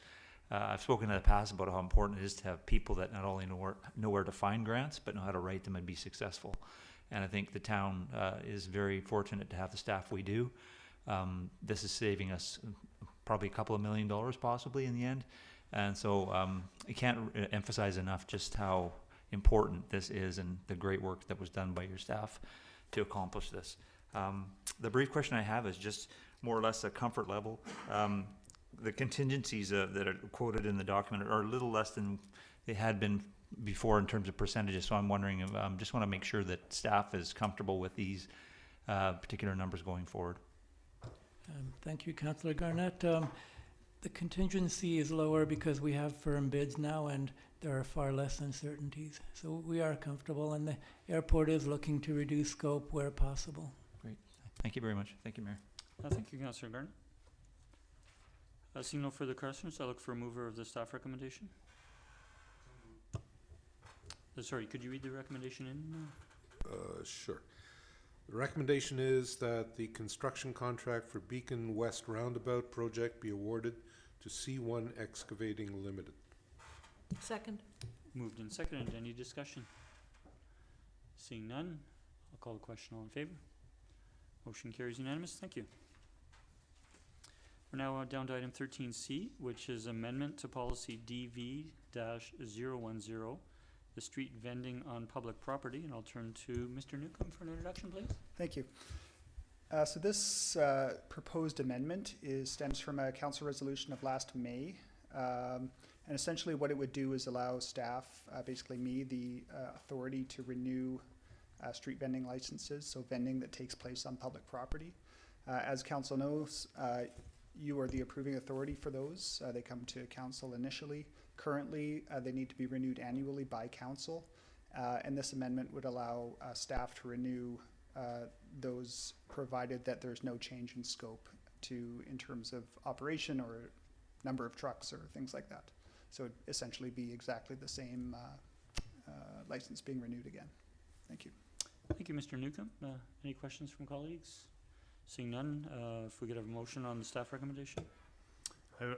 I've spoken in the past about how important it is to have people that not only know where to find grants, but know how to write them and be successful. And I think the town is very fortunate to have the staff we do. This is saving us probably a couple of $1 million possibly in the end. And so I can't emphasize enough just how important this is and the great work that was done by your staff to accomplish this. The brief question I have is just more or less a comfort level. The contingencies that are quoted in the document are a little less than they had been before in terms of percentages. So I'm wondering, just want to make sure that staff is comfortable with these particular numbers going forward. Thank you, Councillor Garnett. The contingency is lower because we have firm bids now and there are far less uncertainties. So we are comfortable, and the airport is looking to reduce scope where possible. Great. Thank you very much. Thank you, Mayor. Thank you, Councillor Garnett. Seeing no further questions, I look for a mover of the staff recommendation. Sorry, could you read the recommendation in? Sure. The recommendation is that the construction contract for Beacon West Roundabout project be awarded to C1 Excavating Limited. Second. Moved and seconded. Any discussion? Seeing none, I'll call the question. All in favor? Motion carries unanimous. Thank you. We're now down to item 13C, which is amendment to policy DV-010, the street vending on public property. And I'll turn to Mr. Newcomb for an introduction, please. Thank you. So this proposed amendment stems from a council resolution of last May. And essentially what it would do is allow staff, basically me, the authority to renew street vending licenses, so vending that takes place on public property. As council knows, you are the approving authority for those. They come to council initially. Currently, they need to be renewed annually by council. And this amendment would allow staff to renew those, provided that there's no change in scope in terms of operation or number of trucks or things like that. So it'd essentially be exactly the same license being renewed again. Thank you. Thank you, Mr. Newcomb. Any questions from colleagues? Seeing none, if we could have a motion on the staff recommendation.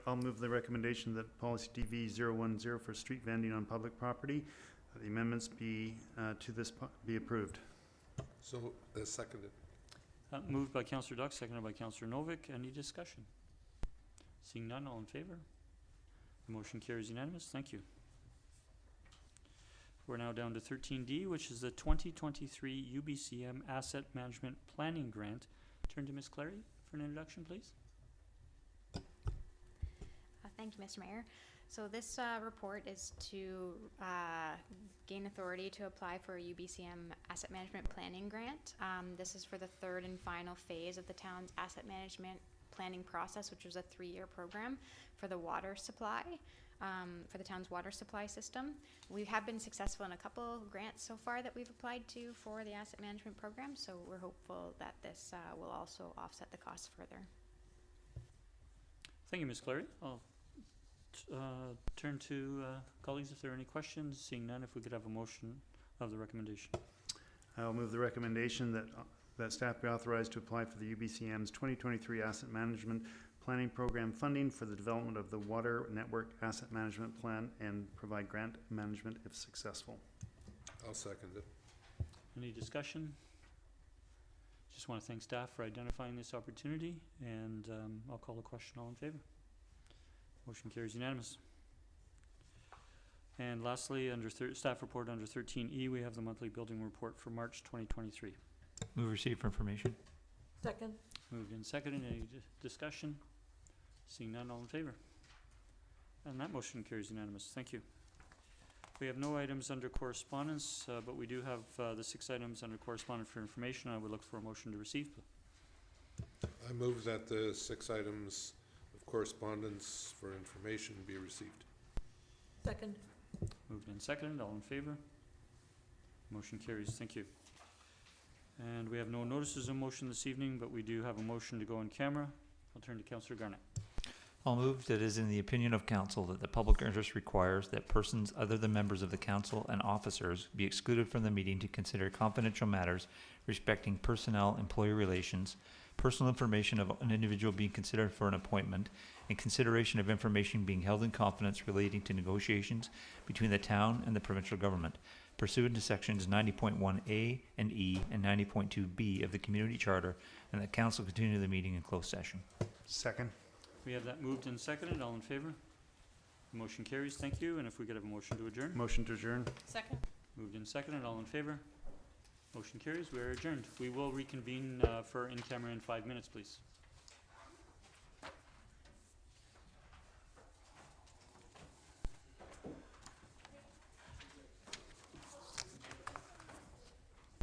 I'll move the recommendation that policy DV-010 for street vending on public property, the amendments be approved. So, seconded. Moved by Councillor Duck, seconded by Councillor Novick. Any discussion? Seeing none, all in favor? The motion carries unanimous. Thank you. We're now down to 13D, which is the 2023 UBCM Asset Management Planning Grant. Turn to Ms. Clary for an introduction, please. Thank you, Mr. Mayor. So this report is to gain authority to apply for a UBCM Asset Management Planning Grant. This is for the third and final phase of the town's asset management planning process, which was a 3-year program for the water supply, for the town's water supply system. We have been successful in a couple grants so far that we've applied to for the asset management program, so we're hopeful that this will also offset the costs further. Thank you, Ms. Clary. I'll turn to colleagues if there are any questions. Seeing none, if we could have a motion of the recommendation. I'll move the recommendation that staff be authorized to apply for the UBCM's 2023 Asset Management Planning Program funding for the development of the Water Network Asset Management Plan and provide grant management if successful. I'll second it. Any discussion? Just want to thank staff for identifying this opportunity, and I'll call the question. All in favor? Motion carries unanimous. And lastly, under staff report under 13E, we have the monthly building report for March 2023. Move receive for information. Second. Moved and seconded. Any discussion? Seeing none, all in favor? And that motion carries unanimous. Thank you. We have no items under correspondence, but we do have the 6 items under correspondence for information. I would look for a motion to receive. I move that the 6 items of correspondence for information be received. Second. Moved and seconded. All in favor? Motion carries. Thank you. And we have no notices of motion this evening, but we do have a motion to go in camera. I'll turn to Councillor Garnett. I'll move that it is in the opinion of council that the public interest requires that persons other than members of the council and officers be excluded from the meeting to consider confidential matters respecting personnel, employee relations, personal information of an individual being considered for an appointment, and consideration of information being held in confidence relating to negotiations between the town and the provincial government, pursuant to sections 90.1A and E and 90.2B of the Community Charter, and that council continue the meeting in closed session. Second. We have that moved and seconded. All in favor? Motion carries. Thank you. And if we could have a motion to adjourn? Motion to adjourn. Second? Moved and seconded. All in favor? Motion carries. We are adjourned. We will reconvene for in camera in 5 minutes, please.